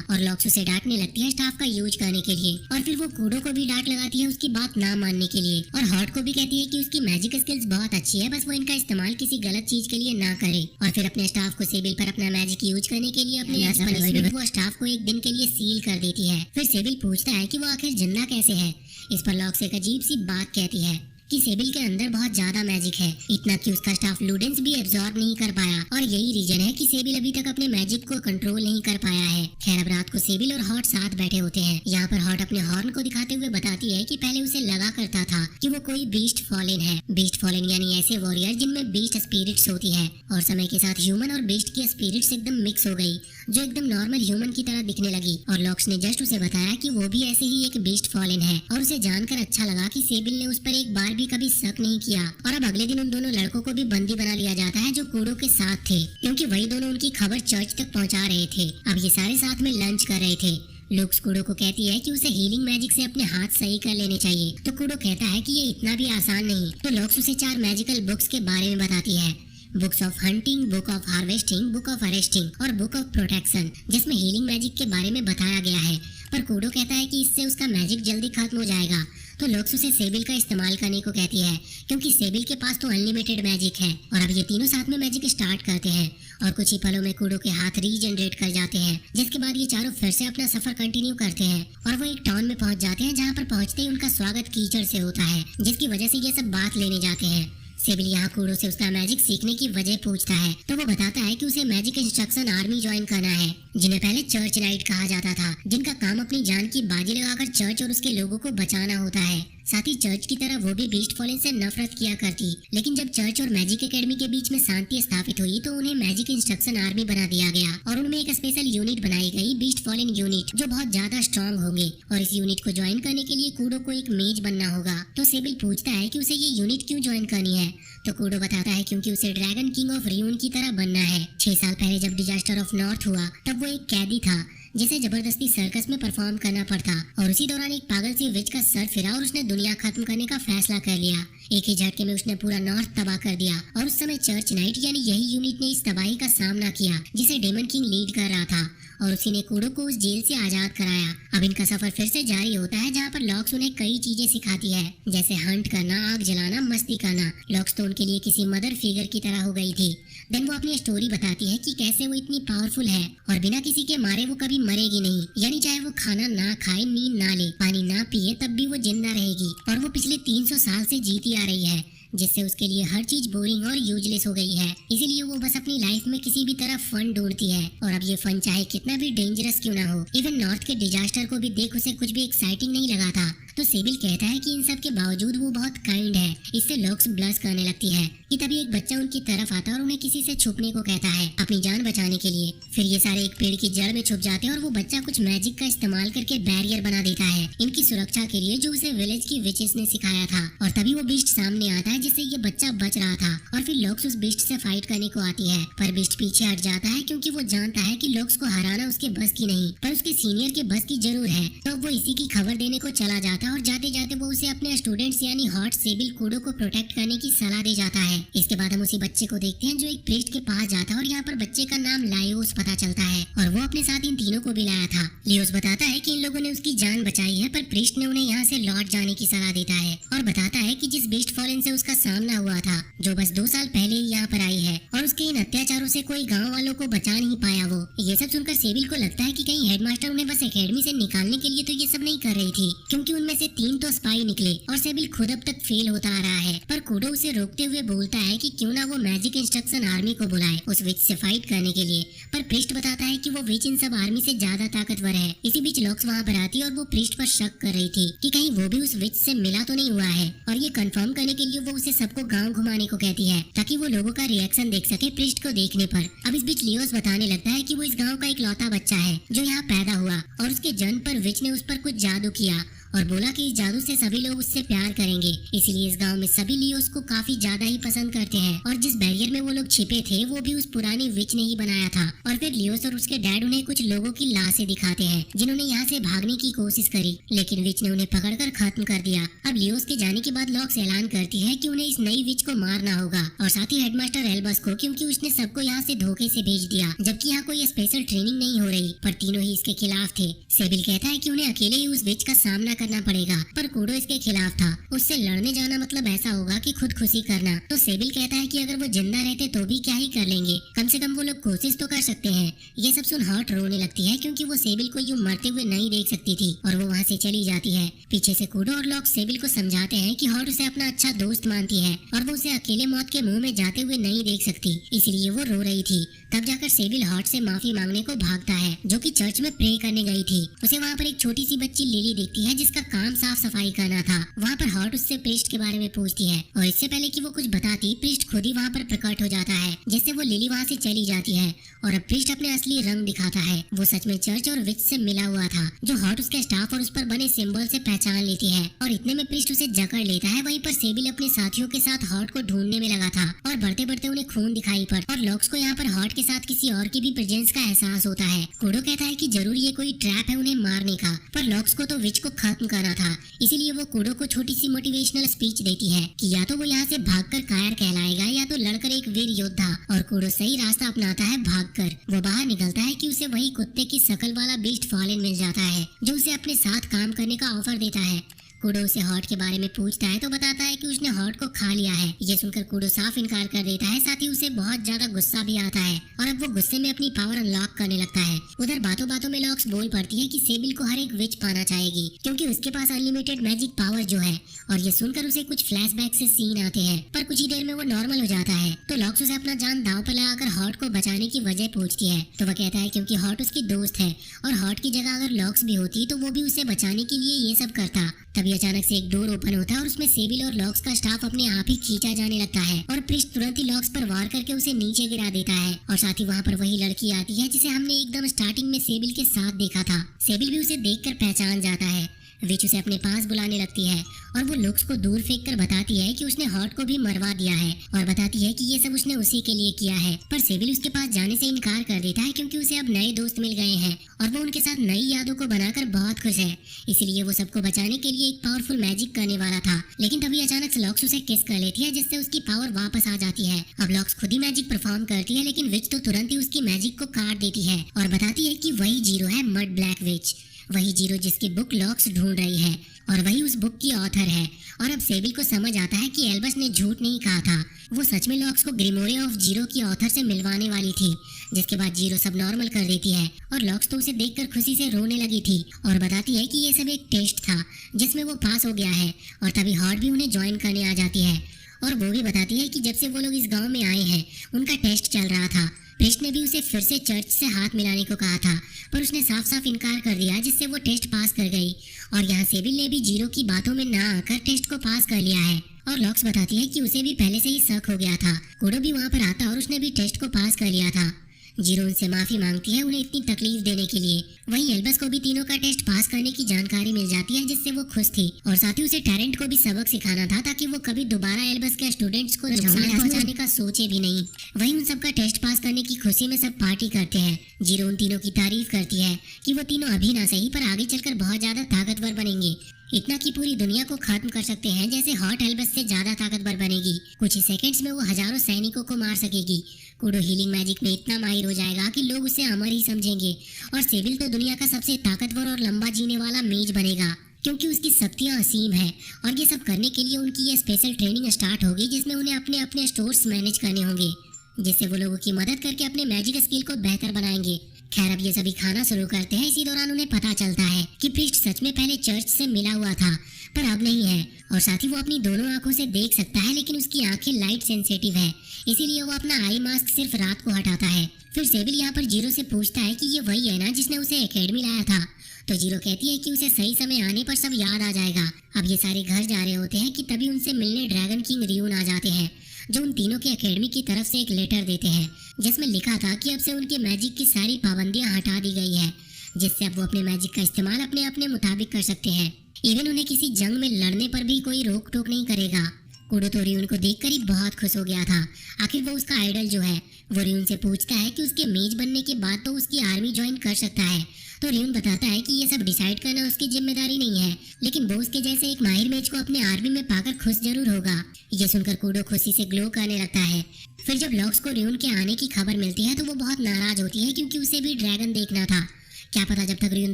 और लॉक्स उसे डांटने लगती है स्टाफ का यूज करने के लिए। और फिर वो कूडो को भी डांट लगाती है उसकी बात ना मानने के लिए, और हॉट को भी कहती है कि उसकी मैजिक स्किल्स बहुत अच्छी है, बस वो इनका इस्तेमाल किसी गलत चीज के लिए ना करे। और फिर अपने स्टाफ को सेबिल पर अपना मैजिक यूज करने के लिए अपने स्टाफ को एक दिन के लिए सील कर देती है। फिर सेबिल पूछता है कि वो आखिर जिंदा कैसे है। इस पर लॉक्स एक अजीब सी बात कहती है कि सेबिल के अंदर बहुत ज्यादा मैजिक है, इतना कि उसका स्टाफ लूडेंस भी एब्जॉर्ब नहीं कर पाया, और यही रीजन है कि सेबिल अभी तक अपने मैजिक को कंट्रोल नहीं कर पाया है। खैर, अब रात को सेबिल और हॉट साथ बैठे होते हैं। यहाँ पर हॉट अपने हॉर्न को दिखाते हुए बताती है कि पहले उसे लगा करता था कि वो कोई बीस्ट फॉलन है। बीस्ट फॉलन यानी ऐसे वॉरियर जिनमें बीस्ट स्पिरिट्स होती है, और समय के साथ ह्यूमन और बीस्ट की स्पिरिट्स एकदम मिक्स हो गई, जो एकदम नॉर्मल ह्यूमन की तरह दिखने लगी। और लॉक्स ने जस्ट उसे बताया कि वो भी ऐसे ही एक बीस्ट फॉलन है, और उसे जानकर अच्छा लगा कि सेबिल ने उस पर एक बार भी कभी शक नहीं किया। और अब अगले दिन उन दोनों लड़कों को भी बंदी बना लिया जाता है जो कूडो के साथ थे, क्योंकि वही दोनों उनकी खबर चर्च तक पहुंचा रहे थे। अब ये सारे साथ में लंच कर रहे थे। लुक्स कूडो को कहती है कि उसे हीलिंग मैजिक से अपने हाथ सही कर लेने चाहिए, तो कूडो कहता है कि ये इतना भी आसान नहीं। तो लुक्स उसे 4 मैजिकल बुक्स के बारे में बताती है, books of hunting, book of harvesting, book of arresting और बुक ऑफ प्रोटेक्शन, जिसमें हीलिंग मैजिक के बारे में बताया गया है। पर कूडो कहता है कि इससे उसका मैजिक जल्दी खत्म हो जाएगा। तो लुक्स उसे सेबिल का इस्तेमाल करने को कहती है, क्योंकि सेबिल के पास तो अनलिमिटेड मैजिक है। और अब ये तीनों साथ में मैजिक स्टार्ट करते हैं, और कुछ ही पलों में कूडो के हाथ रीजनरेट कर जाते हैं, जिसके बाद ये चारों फिर से अपना सफर कंटिन्यू करते हैं। और वो एक टाउन में पहुंच जाते हैं, जहाँ पर पहुंचते ही उनका स्वागत कीचड़ से होता है, जिसकी वजह से ये सब बात लेने जाते हैं। सेबिल यहाँ कूडो से उसका मैजिक सीखने की वजह पूछता है, तो वो बताता है कि उसे मैजिक इंस्ट्रक्शन आर्मी ज्वाइन करना है, जिन्हें पहले चर्च नाइट कहा जाता था, जिनका काम अपनी जान की बाजी लगाकर चर्च और उसके लोगों को बचाना होता है। साथ ही चर्च की तरह वो भी बीस्ट फॉलन से नफरत किया करती, लेकिन जब चर्च और मैजिक एकेडमी के बीच में शांति स्थापित हुई तो उन्हें मैजिक इंस्ट्रक्शन आर्मी बना दिया गया, और उनमें एक स्पेशल यूनिट बनाई गई, बीस्ट फॉलन यूनिट, जो बहुत ज्यादा स्ट्रॉन्ग होंगे। और इस यूनिट को ज्वाइन करने के लिए कूडो को एक मेज बनना होगा। तो सेबिल पूछता है कि उसे ये यूनिट क्यों ज्वाइन करनी है, तो कूडो बताता है क्योंकि उसे ड्रैगन किंग ऑफ रियून की तरह बनना है। 6 साल पहले जब डिजास्टर ऑफ नॉर्थ हुआ तब वो एक कैदी था जिसे जबरदस्ती सर्कस में परफॉर्म करना पड़ता, और उसी दौरान एक पागल सी विच का सर फिरा और उसने दुनिया खत्म करने का फैसला कर लिया। एक ही झटके में उसने पूरा नॉर्थ तबाह कर दिया, और उस समय चर्च नाइट यानी यही यूनिट ने इस तबाही का सामना किया, जिसे डेमन किंग लीड कर रहा था, और उसी ने कूडो को उस जेल से आजाद कराया। अब इनका सफर फिर से जारी होता है, जहाँ पर लॉक्स उन्हें कई चीजें सिखाती है, जैसे हंट करना, आग जलाना, मस्ती करना। लॉक्स तो उनके लिए किसी मदर फिगर की तरह हो गई थी। देन वो अपनी स्टोरी बताती है कि कैसे वो इतनी पावरफुल है और बिना किसी के मारे वो कभी मरेगी नहीं, यानी चाहे वो खाना ना खाए, नींद ना ले, पानी ना पिए, तब भी वो जिंदा रहेगी। और वो पिछले 300 साल से जीती आ रही है, जिससे उसके लिए हर चीज बोरिंग और यूजलेस हो गई है। इसीलिए वो बस अपनी लाइफ में किसी भी तरह फन ढूंढती है, और अब ये फन चाहे कितना भी डेंजरस क्यों ना हो। इवन नॉर्थ के डिजास्टर को भी देख उसे कुछ भी एक्साइटिंग नहीं लगा था। तो सेबिल कहता है कि इन सब के बावजूद वो बहुत काइंड है। इससे लॉक्स ब्लश करने लगती है कि तभी एक बच्चा उनकी तरफ आता है और उन्हें किसी से छुपने को कहता है अपनी जान बचाने के लिए। फिर ये सारे एक पेड़ की जड़ में छुप जाते हैं, और वो बच्चा कुछ मैजिक का इस्तेमाल करके बैरियर बना देता है इनकी सुरक्षा के लिए, जो उसे विलेज की विचेस ने सिखाया था। और तभी वो बीस्ट सामने आता है जिससे ये बच्चा बच रहा था, और फिर लॉक्स उस बीस्ट से फाइट करने को आती है, पर बीस्ट पीछे हट जाता है क्योंकि वो जानता है कि लॉक्स को हराना उसके बस की नहीं, पर उसके सीनियर के बस की जरूर है। तो वो इसी की खबर देने को चला जाता था और जाते जाते वो उसे अपने स्टूडेंट्स यानी हॉट सेबिल कूडो को प्रोटेक्ट करने की सलाह दे जाता है। इसके बाद हम उसी बच्चे को देखते हैं जो एक प्रीस्ट के पास जाता है और यहाँ पर बच्चे का नाम लायोस पता चलता है और वो अपने साथ इन तीनों को भी लाया था। लियोस बताता है कि इन लोगों ने उसकी जान बचाई है, पर प्रीस्ट ने उन्हें यहाँ से लौट जाने की सलाह देता है और बताता है कि जिस बीस्ट फॉलन से उसका सामना हुआ था, जो बस 2 साल पहले ही यहाँ पर आई है और उसके इन अत्याचारों से कोई गाँव वालों को बचा नहीं पाया। वो ये सब सुनकर सेबिल को लगता है कि कहीं हेडमास्टर उन्हें बस एकेडमी से निकालने के लिए तो ये सब नहीं कर रही थी, क्योंकि उनमें से 3 तो स्पाई निकले और सेबिल खुद अब तक फेल होता आ रहा है। पर कूडो उसे रोकते हुए बोलता है कि क्यों ना वो मैजिक इंस्ट्रक्शन आर्मी को बुलाए उस विच से फाइट करने के लिए, पर प्रीस्ट बताता है कि वो विच इन सब आर्मी से ज्यादा ताकतवर है। इसी बीच लॉक्स वहाँ पर आती है और वो प्रीस्ट पर शक कर रही थी कि कहीं वो भी उस विच से मिला तो नहीं हुआ है, और ये कंफर्म करने के लिए वो उसे सबको गाँव घुमाने को कहती है ताकि वो लोगों का रिएक्शन देख सके प्रीस्ट को देखने पर। अब इस बीच लियोस बताने लगता है कि वो इस गाँव का एक लौता बच्चा है जो यहाँ पैदा हुआ और उसके जन्म पर विच ने उस पर कुछ जादू किया और बोला कि इस जादू से सभी लोग उससे प्यार करेंगे, इसलिए इस गांव में सभी लियोस को काफी ज्यादा ही पसंद करते हैं। और जिस बैरियर में वो लोग छिपे थे वो भी उस पुरानी विच ने ही बनाया था। और फिर लियोस और उसके डैड उन्हें कुछ लोगों की लाशें दिखाते हैं जिन्होंने यहाँ से भागने की कोशिश करी, लेकिन विच ने उन्हें पकड़कर खत्म कर दिया। अब लियोस के जाने के बाद लॉक्स ऐलान करती है कि उन्हें इस नई विच को मारना होगा और साथ ही हेडमास्टर एल्बस को, क्योंकि उसने सबको यहाँ से धोखे से भेज दिया जबकि यहाँ कोई स्पेशल ट्रेनिंग नहीं हो रही। पर तीनों ही इसके खिलाफ थे। सेबिल कहता है कि उन्हें अकेले ही उस विच का सामना करना पड़ेगा, पर कूडो इसके खिलाफ था। उससे लड़ने जाना मतलब ऐसा होगा कि खुदकुशी करना। तो सेबिल कहता है कि अगर वो जिंदा रहते तो भी क्या ही कर लेंगे, कम से कम वो लोग कोशिश तो कर सकते हैं। ये सब सुन हॉट रोने लगती है क्योंकि वो सेबिल को यूं मरते हुए नहीं देख सकती थी और वो वहाँ से चली जाती है। पीछे से कूडो और लॉक्स सेबिल को समझाते हैं कि हॉट उसे अपना अच्छा दोस्त मानती है और वो उसे अकेले मौत के मुंह में जाते हुए नहीं देख सकती, इसलिए वो रो रही थी। तब जाकर सेबिल हॉट से माफी मांगने को भागता है, जो कि चर्च में प्रे करने गई थी। उसे वहाँ पर एक छोटी सी बच्ची लिली दिखती है जिसका काम साफ सफाई करना था। वहाँ पर हॉट उससे प्रीस्ट के बारे में पूछती है और इससे पहले कि वो कुछ बताती, प्रीस्ट खुद ही वहाँ पर प्रकट हो जाता है, जिससे वो लिली वहाँ से चली जाती है और अब प्रीस्ट अपने असली रंग दिखाता है। वो सच में चर्च और विच से मिला हुआ था, जो हॉट उसके स्टाफ और उस पर बने सिंबल से पहचान लेती है और इतने में प्रीस्ट उसे जकड़ लेता है। वहीं पर सेबिल अपने साथियों के साथ हॉट को ढूंढने में लगा था और बढ़ते बढ़ते उन्हें खून दिखाई पड़ और लॉक्स को यहाँ पर हॉट के साथ किसी और की भी प्रेजेंस का एहसास होता है। कूडो कहता है कि जरूर ये कोई ट्रैप है उन्हें मारने का, पर लॉक्स को तो विच को खत्म करना था, इसीलिए वो कूडो को छोटी सी मोटिवेशनल स्पीच देती है कि या तो वो यहाँ से भागकर कायर कहलाएगा या तो लड़कर एक वीर योद्धा। और कूडो सही रास्ता अपनाता है भागकर। वो बाहर निकलता है कि उसे वही कुत्ते की शकल वाला बीस्ट फॉलन मिल जाता है जो उसे अपने साथ काम करने का ऑफर देता है। कूडो उसे हॉट के बारे में पूछता है तो बताता है कि उसने हॉट को खा लिया है। ये सुनकर कूडो साफ इनकार कर देता है, साथ ही उसे बहुत ज्यादा गुस्सा भी आता है और अब वो गुस्से में अपनी पावर अनलॉक करने लगता है। उधर बातों बातों में लॉक्स बोल पड़ती है कि सेबिल को हर एक विच पाना चाहेगी क्योंकि उसके पास अनलिमिटेड मैजिक पावर जो है, और ये सुनकर उसे कुछ फ्लैशबैक से सीन आते हैं, पर कुछ ही देर में वो नॉर्मल हो जाता है। तो लॉक्स उसे अपना जान दांव पर लगाकर हॉट को बचाने की वजह पूछती है, तो वह कहता है क्योंकि हॉट उसकी दोस्त है और हॉट की जगह अगर लॉक्स भी होती तो वो भी उसे बचाने के लिए ये सब करता। तभी अचानक से एक डोर ओपन होता है और उसमें सेबिल और लॉक्स का स्टाफ अपने आप ही खींचा जाने लगता है और प्रीस्ट तुरंत ही लॉक्स पर वार करके उसे नीचे गिरा देता है। और साथ ही वहाँ पर वही लड़की आती है जिसे हमने एकदम स्टार्टिंग में सेबिल के साथ देखा था। सेबिल भी उसे देखकर पहचान जाता है। विच उसे अपने पास बुलाने लगती है और वो लुक्स को दूर फेंककर बताती है कि उसने हॉट को भी मरवा दिया है और बताती है कि ये सब उसने उसी के लिए किया है। पर सेबिल उसके पास जाने से इनकार कर देता है क्योंकि उसे अब नए दोस्त मिल गए हैं और वो उनके साथ नई यादों को बनाकर बहुत खुश है, इसलिए वो सबको बचाने के लिए एक पावरफुल मैजिक करने वाला था। लेकिन तभी अचानक से लॉक्स उसे किस कर लेती है जिससे उसकी पावर वापस आ जाती है। अब लॉक्स खुद ही मैजिक परफॉर्म करती है, लेकिन विच तो तुरंत ही उसकी मैजिक को काट देती है और बताती है कि वही जीरो है मड ब्लैक विच, वही जीरो जिसकी बुक लॉक्स ढूंढ रही है और वही उस बुक की ऑथर है। और अब सेबिल को समझ आता है कि एल्बस ने झूठ नहीं कहा था, वो सच में लॉक्स को ग्रिमोरी ऑफ जीरो की ऑथर से मिलवाने वाली थी। जिसके बाद जीरो सब नॉर्मल कर देती है और लॉक्स तो उसे देखकर खुशी से रोने लगी थी और बताती है कि ये सब एक टेस्ट था जिसमें वो पास हो गया है। और तभी हॉट भी उन्हें ज्वाइन करने आ जाती है और वो भी बताती है कि जब से वो लोग इस गाँव में आए हैं उनका टेस्ट चल रहा था। प्रीस्ट ने भी उसे फिर से चर्च से हाथ मिलाने को कहा था, पर उसने साफ साफ इनकार कर दिया, जिससे वो टेस्ट पास कर गई। और यहाँ सेबिल ने भी जीरो की बातों में ना आकर टेस्ट को पास कर लिया है। और लॉक्स बताती है कि उसे भी पहले से ही शक हो गया था। कूडो भी वहाँ पर आता और उसने भी टेस्ट को पास कर लिया था। जीरो उनसे माफी मांगती है उन्हें इतनी तकलीफ देने के लिए। वहीं एल्बस को भी तीनों का टेस्ट पास करने की जानकारी मिल जाती है, जिससे वो खुश थी और साथ ही उसे टैरेंट को भी सबक सिखाना था ताकि वो कभी दोबारा एल्बस के स्टूडेंट्स को नुकसान पहुंचाने का सोचे भी नहीं। वहीं उन सबका टेस्ट पास करने की खुशी में सब पार्टी करते हैं। जीरो उन तीनों की तारीफ करती है कि वो तीनों अभी ना सही पर आगे चलकर बहुत ज्यादा ताकतवर बनेंगे। इतना कि पूरी दुनिया को खत्म कर सकते हैं, जैसे हॉट एल्बस से ज्यादा ताकतवर बनेगी। कुछ ही सेकंड्स में वो हजारों सैनिकों को मार सकेगी। कुडो हीलिंग मैजिक में इतना माहिर हो जाएगा कि लोग उसे अमर ही समझेंगे। और सेबिल तो दुनिया का सबसे ताकतवर और लंबा जीने वाला मेज बनेगा, क्योंकि उसकी शक्तियां असीम है। और ये सब करने के लिए उनकी ये स्पेशल ट्रेनिंग स्टार्ट होगी, जिसमें उन्हें अपने अपने स्टोर्स मैनेज करने होंगे, जिससे वो लोगों की मदद करके अपने मैजिक स्किल को बेहतर बनाएंगे। खैर, अब ये सभी खाना शुरू करते हैं। इसी दौरान उन्हें पता चलता है कि प्रीस्ट सच में पहले चर्च से मिला हुआ था, पर अब नहीं है। और साथ ही वो अपनी दोनों आंखों से देख सकता है, लेकिन उसकी आंखें लाइट सेंसिटिव है, इसीलिए वो अपना आई मास्क सिर्फ रात को हटाता है। फिर सेबिल यहाँ पर जीरो से पूछता है कि ये वही है ना जिसने उसे एकेडमी लाया था। तो जीरो कहती है कि उसे सही समय आने पर सब याद आ जाएगा। अब ये सारे घर जा रहे होते हैं कि तभी उनसे मिलने ड्रैगन किंग रियून आ जाते हैं, जो उन तीनों के एकेडमी की तरफ से एक लेटर देते हैं, जिसमें लिखा था कि अब से उनके मैजिक की सारी पाबंदियां हटा दी गई है, जिससे अब वो अपने मैजिक का इस्तेमाल अपने अपने मुताबिक कर सकते हैं। इवन उन्हें किसी जंग में लड़ने पर भी कोई रोक टोक नहीं करेगा। कुडो तो रियून को देखकर ही बहुत खुश हो गया था। आखिर वो उसका आइडल जो है। वो रियून से पूछता है कि उसके मेज बनने के बाद तो उसकी आर्मी ज्वाइन कर सकता है। तो रियून बताता है कि ये सब डिसाइड करना उसकी जिम्मेदारी नहीं है, लेकिन वो उसके जैसे एक माहिर मेज को अपने आर्मी में पाकर खुश जरूर होगा। ये सुनकर कुडो खुशी से ग्लो करने लगता है। फिर जब लॉक्स को रियून के आने की खबर मिलती है तो वो बहुत नाराज होती है, क्योंकि उसे भी ड्रैगन देखना था। क्या पता जब तक रियून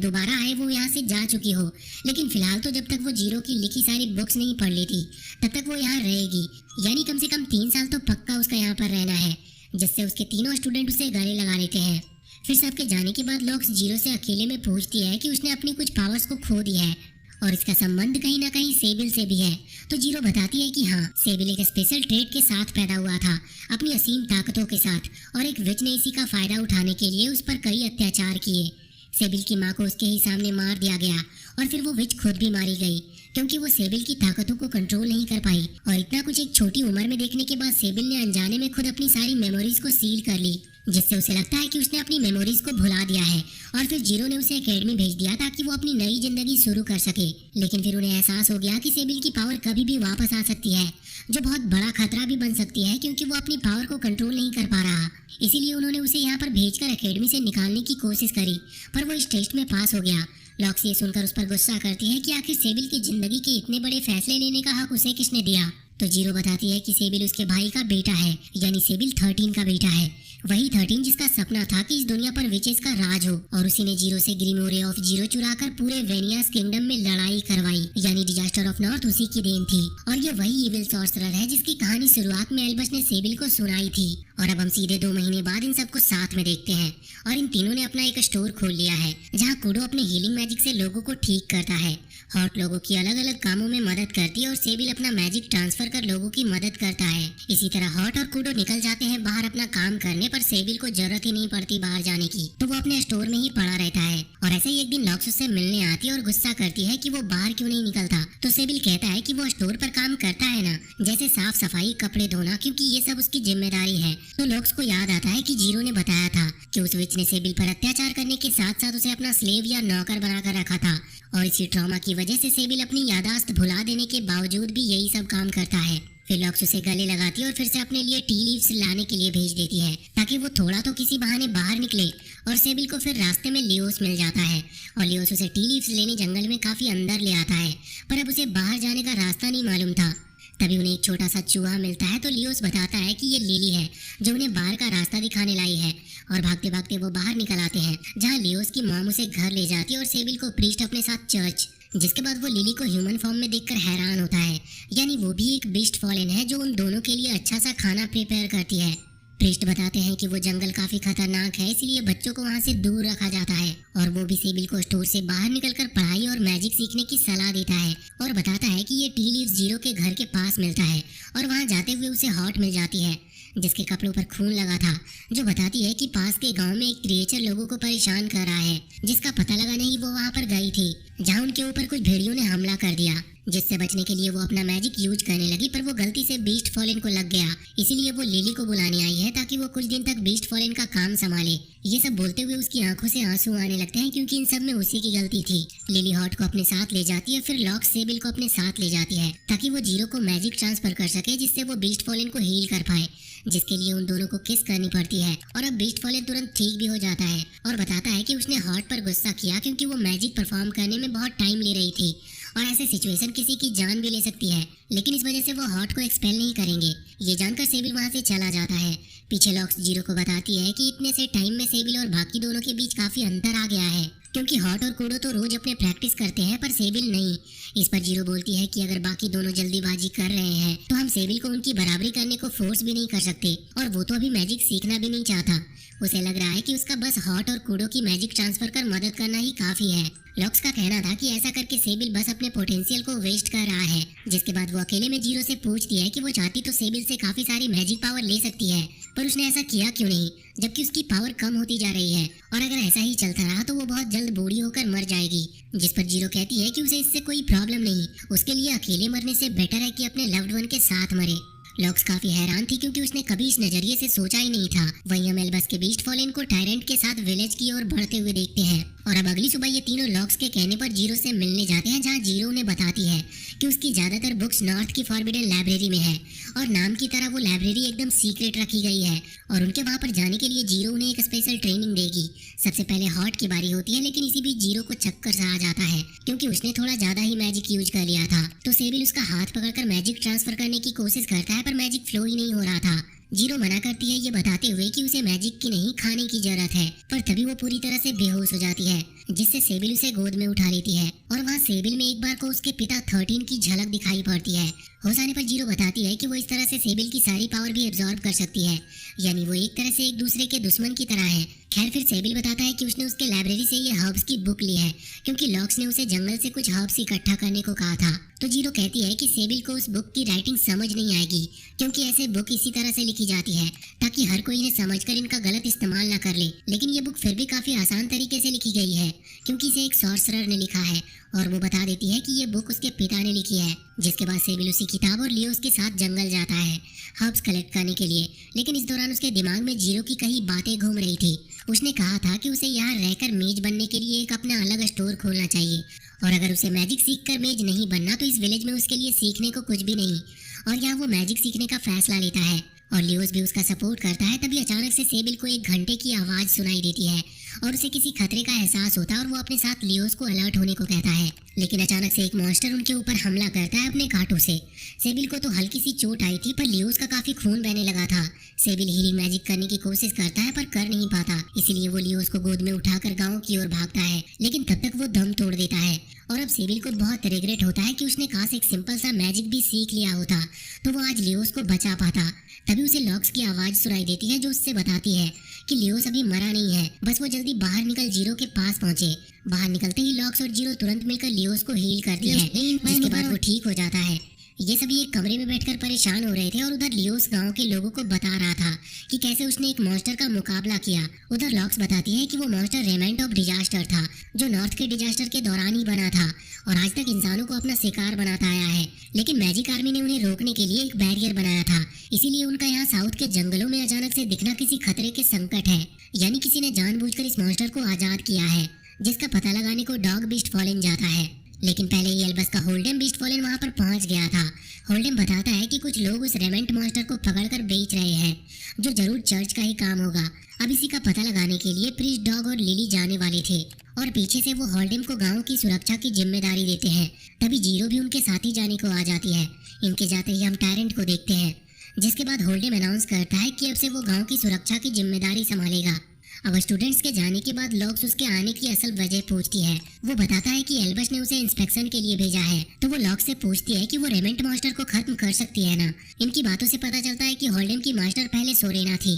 दोबारा आए वो यहाँ से जा चुकी हो, लेकिन फिलहाल तो जब तक वो जीरो की लिखी सारी बुक्स नहीं पढ़ लेती तब तक वो यहाँ रहेगी। यानी कम से कम 3 साल तो पक्का उसका यहाँ पर रहना है, जिससे उसके तीनों स्टूडेंट उसे गले लगा लेते हैं। फिर सबके जाने के बाद लॉक्स जीरो से अकेले में पूछती है कि उसने अपनी कुछ पावर्स को खो दिया है और इसका संबंध कहीं ना कहीं सेबिल से भी है। तो जीरो बताती है कि हाँ, सेबिल एक स्पेशल ट्रेड के साथ पैदा हुआ था, अपनी असीम ताकतों के साथ, और एक विच ने इसी का फायदा उठाने के लिए उस पर कई अत्याचार किए। सेबिल की माँ को उसके ही सामने मार दिया गया और फिर वो विच खुद भी मारी गई, क्योंकि वो सेबिल की ताकतों को कंट्रोल नहीं कर पाई। और इतना कुछ एक छोटी उम्र में देखने के बाद सेबिल ने अनजाने में खुद अपनी सारी मेमोरीज को सील कर ली, जिससे उसे लगता है कि उसने अपनी मेमोरीज को भुला दिया है। और फिर जीरो ने उसे एकेडमी भेज दिया ताकि वो अपनी नई जिंदगी शुरू कर सके। लेकिन फिर उन्हें एहसास हो गया कि सेबिल की पावर कभी भी वापस आ सकती है, जो बहुत बड़ा खतरा भी बन सकती है, क्योंकि वो अपनी पावर को कंट्रोल नहीं कर पा रहा। इसीलिए उन्होंने उसे यहाँ पर भेजकर एकेडमी से निकालने की कोशिश करी, पर वो इस टेस्ट में पास हो गया। लॉक्स ये सुनकर उस पर गुस्सा करती है कि आखिर सेबिल की जिंदगी के इतने बड़े फैसले लेने का हक उसे किसने दिया। तो जीरो बताती है कि सेबिल उसके भाई का बेटा है, यानी सेबिल 13 का बेटा है, वही 13 जिसका सपना था कि इस दुनिया पर विचेस का राज हो। और उसी ने जीरो से ग्रीमोरे ऑफ जीरो चुराकर पूरे वेनियास किंगडम में लड़ाई करवाई, यानी डिजास्टर ऑफ नॉर्थ उसी की देन थी। और ये वही इविल सॉर्सरर है जिसकी कहानी शुरुआत में एल्बस ने सेबिल को सुनाई थी। और अब हम सीधे 2 महीने बाद इन सबको साथ में देखते हैं, और इन तीनों ने अपना एक स्टोर खोल लिया है, जहाँ कुडो अपने हीलिंग मैजिक से लोगों को ठीक करता है, हॉट लोगों की अलग अलग कामों में मदद करती है, और सेबिल अपना मैजिक ट्रांसफर कर लोगों की मदद करता है। इसी तरह हॉट और कुडो निकल जाते हैं बाहर अपना काम करने, पर सेबिल को जरूरत ही नहीं पड़ती बाहर जाने की, तो वो अपने स्टोर में ही पड़ा रहता है। और ऐसे ही एक दिन लॉक्स उससे मिलने आती है और गुस्सा करती है कि वो बाहर क्यों नहीं निकलता। तो सेबिल कहता है कि वो स्टोर पर काम करता है ना, जैसे साफ सफाई, कपड़े धोना, क्योंकि ये सब उसकी जिम्मेदारी है। तो लॉक्स को याद आता है कि जीरो ने बताया था कि उस विच ने सेबिल पर अत्याचार करने के साथ साथ उसे अपना स्लेव या नौकर बनाकर रखा था, और इसी ट्रॉमा की वजह से सेबिल अपनी यादाश्त भुला देने के बावजूद भी यही सब काम करता है। फिर लॉक्स उसे गले लगाती है और फिर से अपने लिए टी लीव्स लाने के लिए भेज देती है, ताकि वो थोड़ा तो किसी बहाने बाहर निकले। और सेबिल को फिर रास्ते में लियोस मिल जाता है, और लियोस उसे टी लीव्स लेने जंगल में काफी अंदर ले आता है, पर अब उसे बाहर जाने का रास्ता नहीं मालूम था। तभी उन्हें एक छोटा सा चूहा मिलता है, तो लियोस बताता है कि ये लिली है जो उन्हें बाहर का रास्ता दिखाने लाई है। और भागते भागते वो बाहर निकल आते हैं, जहाँ लियोस की मॉम उसे घर ले जाती है और सेबिल को प्रीस्ट अपने साथ चर्च। जिसके बाद वो लिली को ह्यूमन फॉर्म में देखकर हैरान होता है, यानी वो भी एक बीस्ट फॉलन है जो उन दोनों के लिए अच्छा सा खाना प्रिपेयर करती है। प्रीस्ट बताते हैं कि वो जंगल काफी खतरनाक है, इसलिए बच्चों को वहाँ से दूर रखा जाता है, और वो भी सेबिल को स्टोर से बाहर निकलकर पढ़ाई और मैजिक सीखने की सलाह देता है, और बताता है कि ये टी लीव्स जीरो के घर के पास मिलता है, और वहाँ जाते हुए उसे हॉट मिल जाती है जिसके कपड़ों पर खून लगा था, जो बताती है कि पास के गांव में एक क्रिएचर लोगों को परेशान कर रहा है, जिसका पता लगाने ही वो वहाँ पर गई थी, जहाँ उनके ऊपर कुछ भेड़ियों ने हमला कर दिया। जिससे बचने के लिए वो अपना मैजिक यूज करने लगी, पर वो गलती से बीस्ट फॉलन को लग गया, इसीलिए वो लिली को बुलाने आई है ताकि वो कुछ दिन तक बीस्ट फॉलन का काम संभाले। ये सब बोलते हुए उसकी आंखों से आंसू आने लगते हैं, क्योंकि इन सब में उसी की गलती थी। लिली हॉट को अपने साथ ले जाती है, फिर लॉक्स सेबिल को अपने साथ ले जाती है ताकि वो जीरो को मैजिक ट्रांसफर कर सके, जिससे वो बीस्ट फॉलन को हील कर पाए, जिसके लिए उन दोनों को किस करनी पड़ती है। और अब बीस्ट फॉलन तुरंत ठीक भी हो जाता है और बताता है कि उसने हॉट पर गुस्सा किया क्योंकि वो मैजिक परफॉर्म करने में बहुत टाइम ले रही थी, और ऐसे सिचुएशन किसी की जान भी ले सकती है। लेकिन इस वजह से वो हॉट को एक्सपेल नहीं करेंगे। ये जानकर सेबिल वहाँ से चला जाता है। पीछे लॉक्स जीरो को बताती है कि इतने से टाइम में सेबिल और बाकी दोनों के बीच काफी अंतर आ गया है, क्योंकि हॉट और कूडो तो रोज अपने प्रैक्टिस करते हैं पर सेबिल नहीं। इस पर जीरो बोलती है कि अगर बाकी दोनों जल्दीबाजी कर रहे हैं तो हम सेबिल को उनकी बराबरी करने को फोर्स भी नहीं कर सकते, और वो तो अभी मैजिक सीखना भी नहीं चाहता। उसे लग रहा है कि उसका बस हॉट और कूडो की मैजिक ट्रांसफर कर मदद करना ही काफी है। लॉक्स का कहना था कि ऐसा करके सेबिल बस अपने पोटेंशियल को वेस्ट कर रहा है। जिसके बाद वो अकेले में जीरो से पूछती है कि वो चाहती तो सेबिल से काफी सारी मैजिक पावर ले सकती है, पर उसने ऐसा किया क्यों नहीं, जबकि उसकी पावर कम होती जा रही है और अगर ऐसा ही चलता रहा तो वो बहुत जल्द बूढ़ी होकर मर जाएगी। जिस पर जीरो कहती है कि उसे इससे कोई प्रॉब्लम नहीं, उसके लिए अकेले मरने से बेटर है कि अपने लव्ड वन के साथ मरे। लॉक्स काफी हैरान थी क्योंकि उसने कभी इस नजरिए से सोचा ही नहीं था। वहीं हम एल्बस के बीस्ट फॉलेन को टायरेंट के साथ विलेज की ओर बढ़ते हुए देखते हैं और अब अगली सुबह ये तीनों लॉक्स के कहने पर जीरो से मिलने जाते हैं, जहां जीरो उन्हें बताती है कि उसकी ज्यादातर बुक्स नॉर्थ की फॉरबिडन लाइब्रेरी में है और नाम की तरह वो लाइब्रेरी एकदम सीक्रेट रखी गई है और उनके वहां पर जाने के लिए जीरो उन्हें एक स्पेशल ट्रेनिंग देगी। सबसे पहले हॉट की बारी होती है, लेकिन इसी बीच जीरो को चक्कर सा आ जाता है क्योंकि उसने थोड़ा ज्यादा ही मैजिक यूज कर लिया था। तो सेबिल उसका हाथ पकड़कर मैजिक ट्रांसफर करने की कोशिश करता है पर मैजिक फ्लो ही नहीं हो रहा था। जीरो मना करती है ये बताते हुए कि उसे मैजिक की नहीं खाने की जरूरत है, पर तभी वो पूरी तरह से बेहोश हो जाती है, जिससे सेबिल उसे गोद में उठा लेती है और वहाँ सेबिल में एक बार को उसके पिता 13 की झलक दिखाई पड़ती है। होश आने पर जीरो बताती है कि वो इस तरह से सेबिल की सारी पावर भी एब्जॉर्ब कर सकती है, यानी वो एक तरह से एक दूसरे के दुश्मन की तरह है। खैर फिर सेबिल बताता है कि उसने उसके लाइब्रेरी से ये हर्ब्स की बुक ली है क्योंकि लॉक्स ने उसे जंगल से कुछ हर्ब्स इकट्ठा करने को कहा था। तो जीरो कहती है कि सेबिल को उस बुक की राइटिंग समझ नहीं आएगी क्योंकि ऐसे बुक इसी तरह से लिखी जाती है ताकि हर कोई इन्हें समझकर इनका गलत इस्तेमाल ना कर ले। लेकिन ये बुक फिर भी काफी आसान तरीके से लिखी गई है क्योंकि इसे एक सॉर्सरर ने लिखा है और वो बता देती है कि ये बुक उसके पिता ने लिखी है। जिसके बाद सेबिल उसी किताब और लियोस के साथ जंगल जाता है हर्ब्स कलेक्ट करने के लिए। लेकिन इस दौरान उसके दिमाग में जीरो की कई बातें घूम रही थी। उसने कहा था कि उसे यहाँ रहकर मेज बनने के लिए एक अपना अलग स्टोर खोलना चाहिए और अगर उसे मैजिक सीखकर मेज नहीं बनना तो इस विलेज में उसके लिए सीखने को कुछ भी नहीं, और यहाँ वो मैजिक सीखने का फैसला लेता है और लियोस भी उसका सपोर्ट करता है। तभी अचानक से सेबिल को एक घंटे की आवाज सुनाई देती है और उसे किसी खतरे का एहसास होता है और वो अपने साथ लियोस को अलर्ट होने को कहता है। लेकिन अचानक से एक मॉन्स्टर उनके ऊपर हमला करता है अपने कांटों से। सेबिल को तो हल्की सी चोट आई थी पर लियोस का काफी खून बहने लगा था। सेबिल हीलिंग मैजिक करने की कोशिश करता है पर कर नहीं पाता, इसीलिए वो लियोस को गोद में उठाकर गांव की ओर भागता है, लेकिन तब तक वो दम तोड़ देता है और अब सेबिल को बहुत रिग्रेट होता है कि उसने काश एक सिंपल सा मैजिक भी सीख लिया होता तो वो आज लियोस को बचा पाता। तभी उसे लॉक्स की आवाज सुनाई देती है जो उससे बताती है कि लियोस अभी मरा नहीं है, बस वो जल्दी बाहर निकल जीरो के पास पहुंचे। बाहर निकलते ही लॉक्स और जीरो तुरंत मिलकर लियोस को हील करती है, जिसके बाद वो ठीक हो जाता है। ये सभी एक कमरे में बैठकर परेशान हो रहे थे और उधर लियोस गांव के लोगों को बता रहा था कि कैसे उसने एक मॉन्स्टर का मुकाबला किया। उधर लॉक्स बताती है कि वो मॉन्स्टर रेमेंट ऑफ डिजास्टर था जो नॉर्थ के डिजास्टर के दौरान ही बना था और आज तक इंसानों को अपना शिकार बनाता आया है, लेकिन मैजिक आर्मी ने उन्हें रोकने के लिए एक बैरियर बनाया था, इसीलिए उनका यहाँ साउथ के जंगलों में अचानक से दिखना किसी खतरे के संकट है, यानी किसी ने जानबूझकर इस मॉन्स्टर को आजाद किया है, जिसका पता लगाने को डॉग बीस्ट फॉलेन जाता है। लेकिन पहले ही एल्बस का होल्डेम बीस्ट फॉलेन वहां पर पहुंच गया था। होल्डेम बताता है कि कुछ लोग उस रेमेंट मॉन्स्टर को पकड़कर बेच रहे हैं, जो जरूर चर्च का ही काम होगा। अब इसी का पता लगाने के लिए प्रीस्ट डॉग और लिली जाने वाले थे और पीछे से वो होल्डेम को गांव की सुरक्षा की जिम्मेदारी देते हैं। तभी जीरो भी उनके साथ ही जाने को आ जाती है। इनके जाते ही हम टायरेंट को देखते हैं, जिसके बाद होल्डेम अनाउंस करता है कि अब से वो गाँव की सुरक्षा की जिम्मेदारी संभालेगा। अब स्टूडेंट्स के जाने के बाद लॉक्स उसके आने की असल वजह पूछती है। वो बताता है कि एल्बस ने उसे इंस्पेक्शन के लिए भेजा है, तो वो लॉक्स से पूछती है कि वो रेमेंट मास्टर को खत्म कर सकती है ना। इनकी बातों से पता चलता है कि होल्डेम की मास्टर पहले सोरेना थी,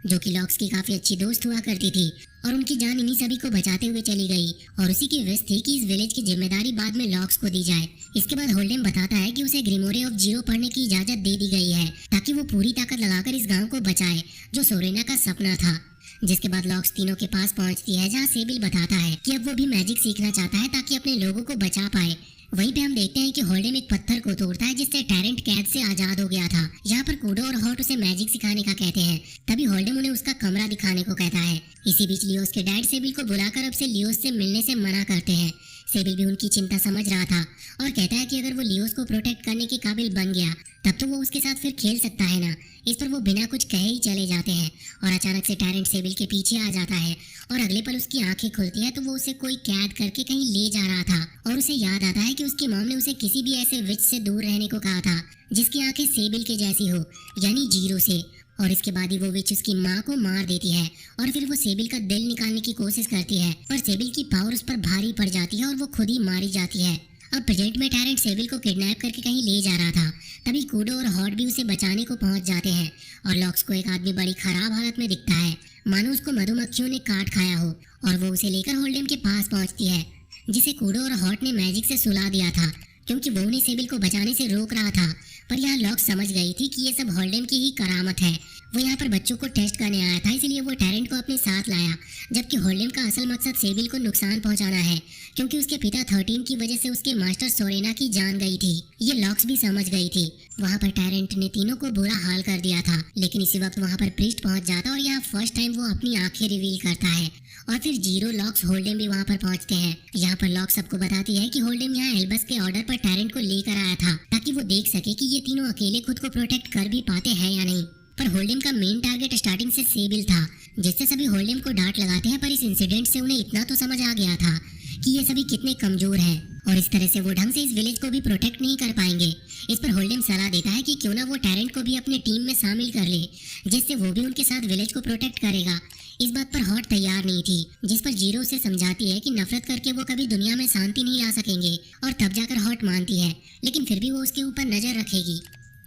जो कि लॉक्स की काफी अच्छी दोस्त हुआ करती थी और उनकी जान इन्हीं सभी को बचाते हुए चली गई और उसी की विश थी कि इस विलेज की जिम्मेदारी बाद में लॉक्स को दी जाए। इसके बाद होल्डेम बताता है कि उसे ग्रीमोरी ऑफ जीरो पढ़ने की इजाजत दे दी गई है ताकि वो पूरी ताकत लगाकर इस गाँव को बचाए, जो सोरेना का सपना था। जिसके बाद लॉक्स तीनों के पास पहुंचती है, जहां सेबिल बताता है कि अब वो भी मैजिक सीखना चाहता है ताकि अपने लोगों को बचा पाए। वहीं पे हम देखते हैं कि होल्डेम एक पत्थर को तोड़ता है जिससे टायरेंट कैद से आजाद हो गया था। यहाँ पर कूडो और हॉट उसे मैजिक सिखाने का कहते हैं। तभी होल्डेम उन्हें उसका कमरा दिखाने को कहता है। इसी बीच लियोस के डैड सेबिल को बुलाकर अब से लियोस से मिलने से मना करते हैं। सेबिल भी उनकी चिंता समझ रहा था और कहता है कि अगर वो लियोस को प्रोटेक्ट करने के काबिल बन गया तब तो वो उसके साथ फिर खेल सकता है ना। इस पर वो बिना कुछ कहे ही चले जाते हैं और अचानक से टायरेंट सेबिल के पीछे आ जाता है और अगले पल उसकी आंखें खुलती हैं तो वो उसे कोई कैद करके कहीं ले जा रहा था और उसे याद आता है कि उसकी मॉम ने उसे किसी भी ऐसे विच से दूर रहने को कहा था जिसकी आंखें सेबिल के जैसी हो, यानी जीरो से। और इसके बाद ही वो विच उसकी माँ को मार देती है और फिर वो सेबिल का दिल निकालने की कोशिश करती है, पर सेबिल की पावर उस पर भारी पड़ जाती है और वो खुद ही मारी जाती है। अब प्रेजेंट में टैरेंट सेबिल को किडनैप करके कहीं ले जा रहा था, तभी कूडो और हॉट भी उसे बचाने को पहुंच जाते हैं और लॉक्स को एक आदमी बड़ी खराब हालत में दिखता है, मानो उसको मधुमक्खियों ने काट खाया हो, और वो उसे लेकर होल्डेम के पास पहुंचती है, जिसे कूडो और हॉट ने मैजिक से सुला दिया था क्योंकि वो उन्हें सेबिल को बचाने से रोक रहा था। पर यहाँ लॉक्स समझ गई थी कि ये सब होल्डेम की ही करामत है। वो यहाँ पर बच्चों को टेस्ट करने आया था, इसलिए वो टैरेंट को अपने साथ लाया, जबकि होल्डेम का असल मकसद सेबिल को नुकसान पहुंचाना है क्योंकि उसके पिता 13 की वजह से उसके मास्टर सोरेना की जान गई थी। ये लॉक्स भी समझ गई थी। वहाँ पर टैरेंट ने तीनों को बुरा हाल कर दिया था, लेकिन इसी वक्त वहाँ पर प्रीस्ट पहुंच जाता और यहाँ फर्स्ट टाइम वो अपनी आंखें रिवील करता है और फिर जीरो, लॉक्स, होल्डेम भी वहाँ पर पहुँचते हैं। यहाँ पर लॉक्स सबको बताती है कि होल्डेम यहाँ एल्बस के ऑर्डर पर टैरेंट को लेकर आया था ताकि वो देख सके कि ये तीनों अकेले खुद को प्रोटेक्ट कर भी पाते हैं या नहीं। पर होल्डेम का मेन टारगेट स्टार्टिंग से सेबिल था, जिससे सभी होल्डेम को डांट लगाते हैं। पर इस इंसिडेंट से उन्हें इतना तो समझ आ गया था कि ये सभी कितने कमजोर हैं और इस तरह से वो ढंग से इस विलेज को भी प्रोटेक्ट नहीं कर पाएंगे। इस पर होल्डेम सलाह देता है कि क्यों ना वो टैरेंट को भी अपने टीम में शामिल कर ले, जिससे वो भी उनके साथ विलेज को प्रोटेक्ट करेगा। इस बात पर हॉट तैयार नहीं थी, जिस पर जीरो उसे समझाती है कि नफरत करके वो कभी दुनिया में शांति नहीं ला सकेंगे, और तब जाकर हॉट मानती है, लेकिन फिर भी वो उसके ऊपर नजर रखेगी।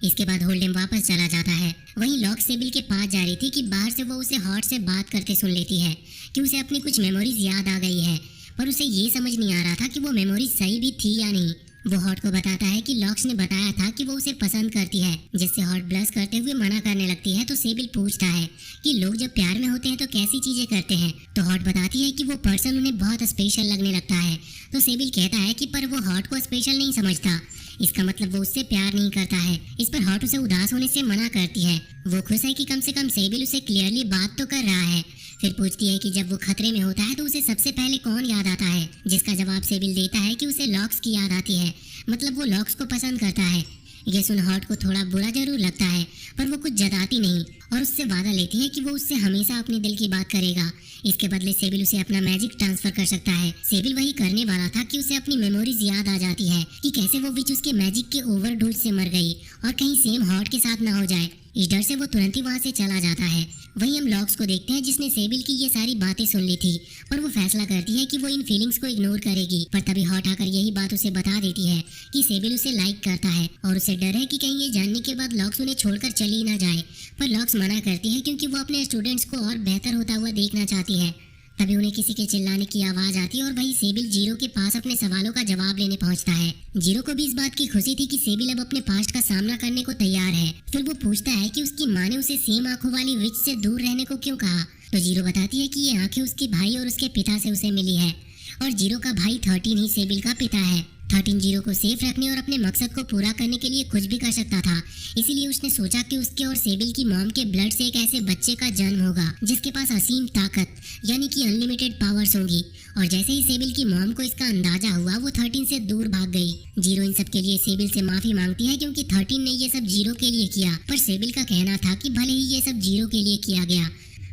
इसके बाद होल्डेम वापस चला जाता है। वहीं लॉक सेबिल के पास जा रही थी कि बाहर से वो उसे हॉट से बात करते सुन लेती है कि उसे अपनी कुछ मेमोरीज याद आ गई है, पर उसे ये समझ नहीं आ रहा था कि वो मेमोरीज सही भी थी या नहीं। वो हॉट को बताता है कि लॉक्स ने बताया था कि वो उसे पसंद करती है, जिससे हॉट ब्लश करते हुए मना करने लगती है। तो सेबिल पूछता है कि लोग जब प्यार में होते हैं तो कैसी चीजें करते हैं, तो हॉट बताती है कि वो पर्सन उन्हें बहुत स्पेशल लगने लगता है। तो सेबिल कहता है कि पर वो हॉट को स्पेशल नहीं समझता, इसका मतलब वो उससे प्यार नहीं करता है। इस पर हॉट उसे उदास होने से मना करती है। वो खुश है कि कम से कम सेबिल उसे क्लियरली बात तो कर रहा है। फिर पूछती है कि जब वो खतरे में होता है तो उसे सबसे पहले कौन याद आता है, जिसका जवाब सेबिल देता है कि उसे लॉक्स की याद आती है, मतलब वो लॉक्स को पसंद करता है। ये सुन हॉट को थोड़ा बुरा जरूर लगता है, पर वो कुछ जताती नहीं और उससे वादा लेती है कि वो उससे हमेशा अपने दिल की बात करेगा। इसके बदले सेबिल उसे अपना मैजिक ट्रांसफर कर सकता है। सेबिल वही करने वाला था कि उसे अपनी मेमोरीज याद आ जाती है कि कैसे वो विच उसके मैजिक के ओवरडोज से मर गई और कहीं सेम हॉट के साथ ना हो जाए। इस डर से वो तुरंत ही वहाँ से चला जाता है। वहीं हम लॉक्स को देखते हैं, जिसने सेबिल की ये सारी बातें सुन ली थी, पर वो फैसला करती है कि वो इन फीलिंग्स को इग्नोर करेगी। पर तभी हॉट आकर यही बात उसे बता देती है कि सेबिल उसे लाइक करता है और उसे डर है कि कहीं ये जानने के बाद लॉक्स उन्हें छोड़कर चली ना जाए। पर लॉक्स मना करती है क्योंकि वो अपने स्टूडेंट्स को और बेहतर होता हुआ देखना चाहती है। तभी उन्हें किसी के चिल्लाने की आवाज आती है और वही सेबिल जीरो के पास अपने सवालों का जवाब लेने पहुंचता है। जीरो को भी इस बात की खुशी थी कि सेबिल अब अपने पास्ट का सामना करने को तैयार है। फिर वो पूछता है कि उसकी माँ ने उसे सेम आंखों वाली विच से दूर रहने को क्यों कहा। तो जीरो बताती है कि ये आंखें उसके भाई और उसके पिता से उसे मिली है, और जीरो का भाई 13 ही सेबिल का पिता है। 13 जीरो को सेफ रखने और अपने मकसद को पूरा करने के लिए कुछ भी कर सकता था, इसीलिए उसने सोचा कि उसके और सेबिल की मॉम के ब्लड से एक ऐसे बच्चे का जन्म होगा जिसके पास असीम ताकत यानी कि अनलिमिटेड पावर्स होंगी। और जैसे ही सेबिल की मॉम को इसका अंदाजा हुआ, वो 13 से दूर भाग गई। जीरो इन सब के लिए सेबिल से माफी मांगती है क्योंकि 13 ने ये सब जीरो के लिए किया, पर सेबिल का कहना था कि भले ही ये सब जीरो के लिए किया गया,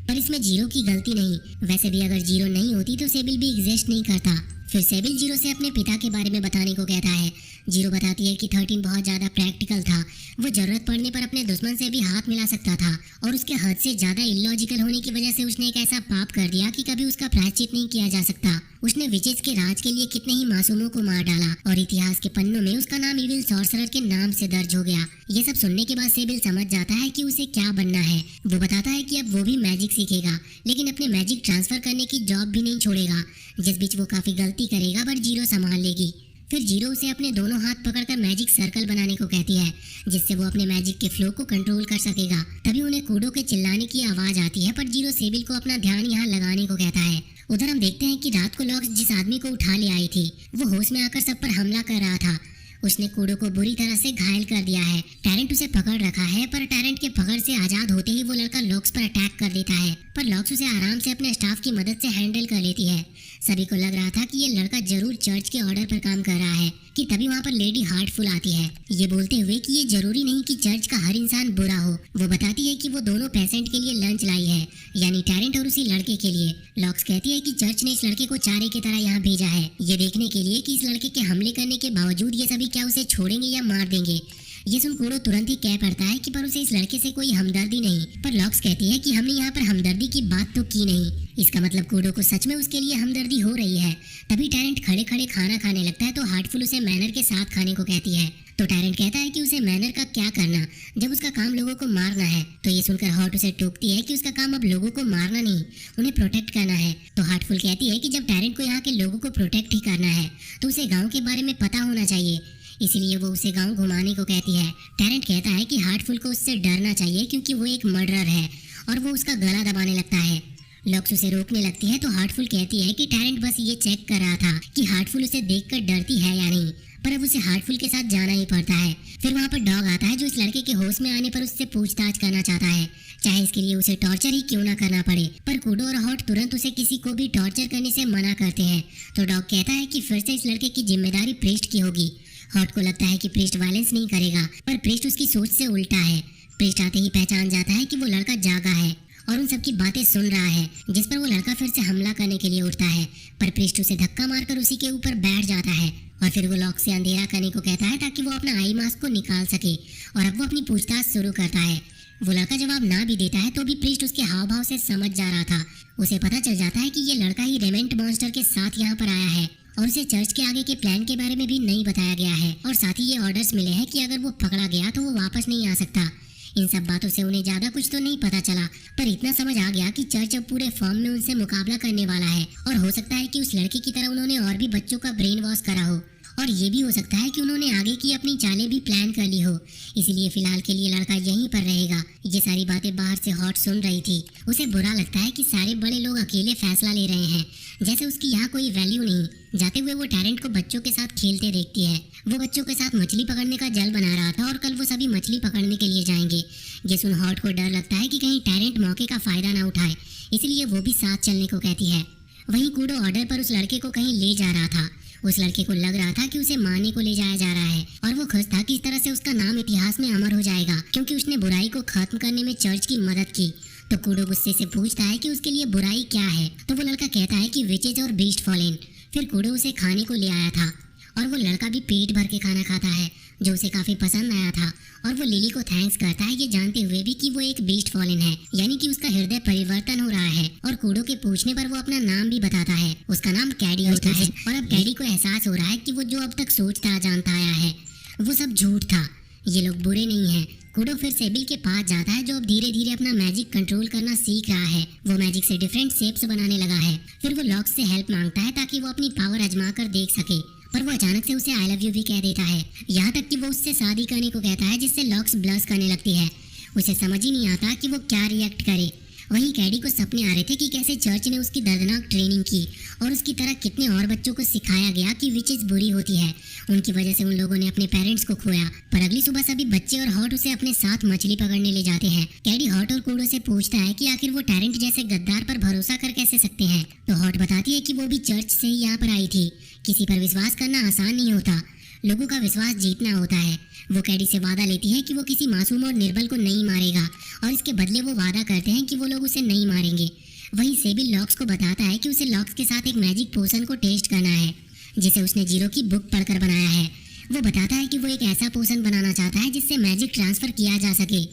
पर इसमें जीरो की गलती नहीं। वैसे भी अगर जीरो नहीं होती तो सेबिल भी एग्जिस्ट नहीं करता। फिर सेबिल जीरो से अपने पिता के बारे में बताने को कहता है। जीरो बताती है कि 13 बहुत ज्यादा प्रैक्टिकल था, वो जरूरत पड़ने पर अपने दुश्मन से भी हाथ मिला सकता था, और उसके हद से ज्यादा इलॉजिकल होने की वजह से उसने एक ऐसा पाप कर दिया कि कभी उसका प्रायश्चित नहीं किया जा सकता। उसने विचेस के राज के लिए कितने ही मासूमों को मार डाला और इतिहास के पन्नों में उसका नाम इविल सॉर्सरर के नाम से दर्ज हो गया। ये सब सुनने के बाद सेबिल समझ जाता है कि उसे क्या बनना है। वो बताता है कि अब वो भी मैजिक सीखेगा, लेकिन अपने मैजिक ट्रांसफर करने की जॉब भी नहीं छोड़ेगा। जिस बीच वो काफी गलती करेगा, पर जीरो संभाल लेगी। फिर जीरो उसे अपने दोनों हाथ पकड़कर मैजिक सर्कल बनाने को कहती है, जिससे वो अपने मैजिक के फ्लो को कंट्रोल कर सकेगा। तभी उन्हें कूडो के चिल्लाने की आवाज आती है, पर जीरो सेबिल को अपना ध्यान यहाँ लगाने को कहता है। उधर हम देखते हैं कि रात को लॉक्स जिस आदमी को उठा ले आई थी, वो होश में आकर सब पर हमला कर रहा था। उसने कूडो को बुरी तरह से घायल कर दिया है। टैरेंट उसे पकड़ रखा है, पर टैरेंट के पकड़ से आजाद होते ही वो लड़का लॉक्स पर अटैक कर देता है, पर लॉक्स उसे आराम से अपने स्टाफ की मदद से हैंडल कर लेती है। सभी को लग रहा था कि ये लड़का जरूर चर्च के ऑर्डर पर काम कर रहा है, कि तभी वहाँ पर लेडी हार्टफुल आती है, ये बोलते हुए कि ये जरूरी नहीं कि चर्च का हर इंसान बुरा हो। वो बताती है कि वो दोनों पेशेंट के लिए लंच लाई है, यानी टैरेंट और उसी लड़के के लिए। लॉक्स कहती है कि चर्च ने इस लड़के को चारे की तरह यहाँ भेजा है, ये देखने के लिए कि इस लड़के के हमले करने के बावजूद ये सभी क्या उसे छोड़ेंगे या मार देंगे। ये सुन कूडो तुरंत ही कह पड़ता है कि पर उसे इस लड़के से कोई हमदर्दी नहीं। पर लॉक्स कहती है कि हमने यहाँ पर हमदर्दी की बात तो की नहीं। इसका मतलब कूडो को सच में उसके लिए हमदर्दी हो रही है। तभी टैरेंट खड़े खड़े खाना खाने लगता है तो हार्टफुल उसे मैनर के साथ खाने को कहती है। तो टैरेंट कहता है कि उसे मैनर का क्या करना जब उसका काम लोगों को मारना है। तो ये सुनकर हॉट उसे टोकती है कि उसका काम अब लोगों को मारना नहीं, उन्हें प्रोटेक्ट करना है। तो हार्टफुल कहती है कि जब टैरेंट को यहाँ के लोगों को प्रोटेक्ट ही करना है तो उसे गाँव के बारे में पता होना चाहिए, इसीलिए वो उसे गांव घुमाने को कहती है। टैरेंट कहता है कि हार्टफुल को उससे डरना चाहिए क्योंकि वो एक मर्डरर है, और वो उसका गला दबाने लगता है। लॉक्स उसे रोकने लगती है तो हार्टफुल कहती है कि टैरेंट बस ये चेक कर रहा था कि हार्टफुल उसे देखकर डरती है या नहीं, पर अब उसे हार्टफुल के साथ जाना ही पड़ता है। फिर वहाँ पर डॉग आता है जो इस लड़के के होश में आने पर उससे पूछताछ करना चाहता है, चाहे इसके लिए उसे टॉर्चर ही क्यों ना करना पड़े। पर कूडो और हॉट तुरंत उसे किसी को भी टॉर्चर करने से मना करते हैं। तो डॉग कहता है कि फिर से इस लड़के की जिम्मेदारी प्रीस्ट की होगी। हॉट को लगता है कि प्रीस्ट वायलेंस नहीं करेगा, पर प्रीस्ट उसकी सोच से उल्टा है। प्रीस्ट आते ही पहचान जाता है कि वो लड़का जागा है और उन सबकी बातें सुन रहा है, जिस पर वो लड़का फिर से हमला करने के लिए उठता है। पर प्रीस्ट उसे धक्का मारकर उसी के ऊपर बैठ जाता है और फिर वो लॉक से अंधेरा करने को कहता है ताकि वो अपना आई मास्क को निकाल सके। और अब वो अपनी पूछताछ शुरू करता है। वो लड़का जवाब ना भी देता है तो भी प्रीस्ट उसके हाव भाव से समझ जा रहा था। उसे पता चल जाता है कि ये लड़का ही रेमेंट मॉन्स्टर के साथ यहाँ पर आया है, और उसे चर्च के आगे के प्लान के बारे में भी नहीं बताया गया है, और साथ ही ये ऑर्डर्स मिले हैं कि अगर वो पकड़ा गया तो वो वापस नहीं आ सकता। इन सब बातों से उन्हें ज्यादा कुछ तो नहीं पता चला, पर इतना समझ आ गया कि चर्च अब पूरे फॉर्म में उनसे मुकाबला करने वाला है, और हो सकता है कि उस लड़के की तरह उन्होंने और भी बच्चों का ब्रेन वॉश करा हो, और ये भी हो सकता है कि उन्होंने आगे की अपनी चालें भी प्लान कर ली हो। इसीलिए फिलहाल के लिए लड़का यहीं पर रहेगा। ये सारी बातें बाहर से हॉट सुन रही थी। उसे बुरा लगता है कि सारे बड़े लोग अकेले फैसला ले रहे हैं, जैसे उसकी यहाँ कोई वैल्यू नहीं। जाते हुए वो टैरेंट को बच्चों के साथ खेलते देखती है। वो बच्चों के साथ मछली पकड़ने का जाल बना रहा था और कल वो सभी मछली पकड़ने के लिए जाएंगे। ये सुन हॉट को डर लगता है कि कहीं टैरेंट मौके का फायदा ना उठाए, इसलिए वो भी साथ चलने को कहती है। वहीं कूडो ऑर्डर पर उस लड़के को कहीं ले जा रहा था। उस लड़के को लग रहा था कि उसे मारने को ले जाया जा रहा है, और वो खुश था कि इस तरह से उसका नाम इतिहास में अमर हो जाएगा क्योंकि उसने बुराई को खत्म करने में चर्च की मदद की। तो कूडो गुस्से से पूछता है कि उसके लिए बुराई क्या है। तो वो लड़का कहता है कि विचेज और बीस्ट फॉलेन। फिर कूडो उसे खाने को ले आया था, और वो लड़का भी पेट भर के खाना खाता है जो उसे काफी पसंद आया था, और वो लिली को थैंक्स करता है ये जानते हुए भी कि वो एक बीस्ट फॉलेन है, यानी कि उसका हृदय परिवर्तन हो रहा है। और कूडो के पूछने पर वो अपना नाम भी बताता है। उसका नाम कैडी होता है, और अब कैडी को एहसास हो रहा है कि वो जो अब तक सोचता जानता आया है वो सब झूठ था, ये लोग बुरे नहीं हैं। कूडो फिर सेबिल के पास जाता है जो अब धीरे धीरे अपना मैजिक कंट्रोल करना सीख रहा है। वो मैजिक से डिफरेंट शेप्स बनाने लगा है। फिर वो लॉक्स से हेल्प मांगता है ताकि वो अपनी पावर आजमा कर देख सके, पर वो अचानक से उसे आई लव यू भी कह देता है। यहाँ तक कि वो उससे शादी करने को कहता है, जिससे लॉक्स ब्लश करने लगती है। उसे समझ ही नहीं आता कि वो क्या रिएक्ट करे। वहीं कैडी को सपने आ रहे थे कि कैसे चर्च ने उसकी दर्दनाक ट्रेनिंग की और उसकी तरह कितने और बच्चों को सिखाया गया कि विचेस बुरी होती है। उनकी वजह से उन लोगों ने अपने पेरेंट्स को खोया। पर अगली सुबह सभी बच्चे और हॉट उसे अपने साथ मछली पकड़ने ले जाते हैं। कैडी हॉट और कूडो से पूछता है कि आखिर वो टैरेंट जैसे गद्दार पर भरोसा कर कैसे सकते हैं। तो हॉट बताती है कि वो भी चर्च से ही यहाँ पर आई थी। किसी पर विश्वास करना आसान नहीं होता, लोगों का विश्वास जीतना होता है। वो कैडी से वादा लेती है कि वो किसी मासूम और निर्बल को नहीं मारेगा, और इसके बदले वो वादा करते हैं कि वो लोग उसे नहीं मारेंगे। वहीं सेबिल लॉक्स को बताता है कि उसे लॉक्स के साथ एक मैजिक पोशन को टेस्ट करना है, जिसे उसने जीरो की बुक पढ़कर बनाया है। वो बताता है कि वो एक ऐसा पोशन बनाना चाहता है जिससे मैजिक ट्रांसफर किया जा सके।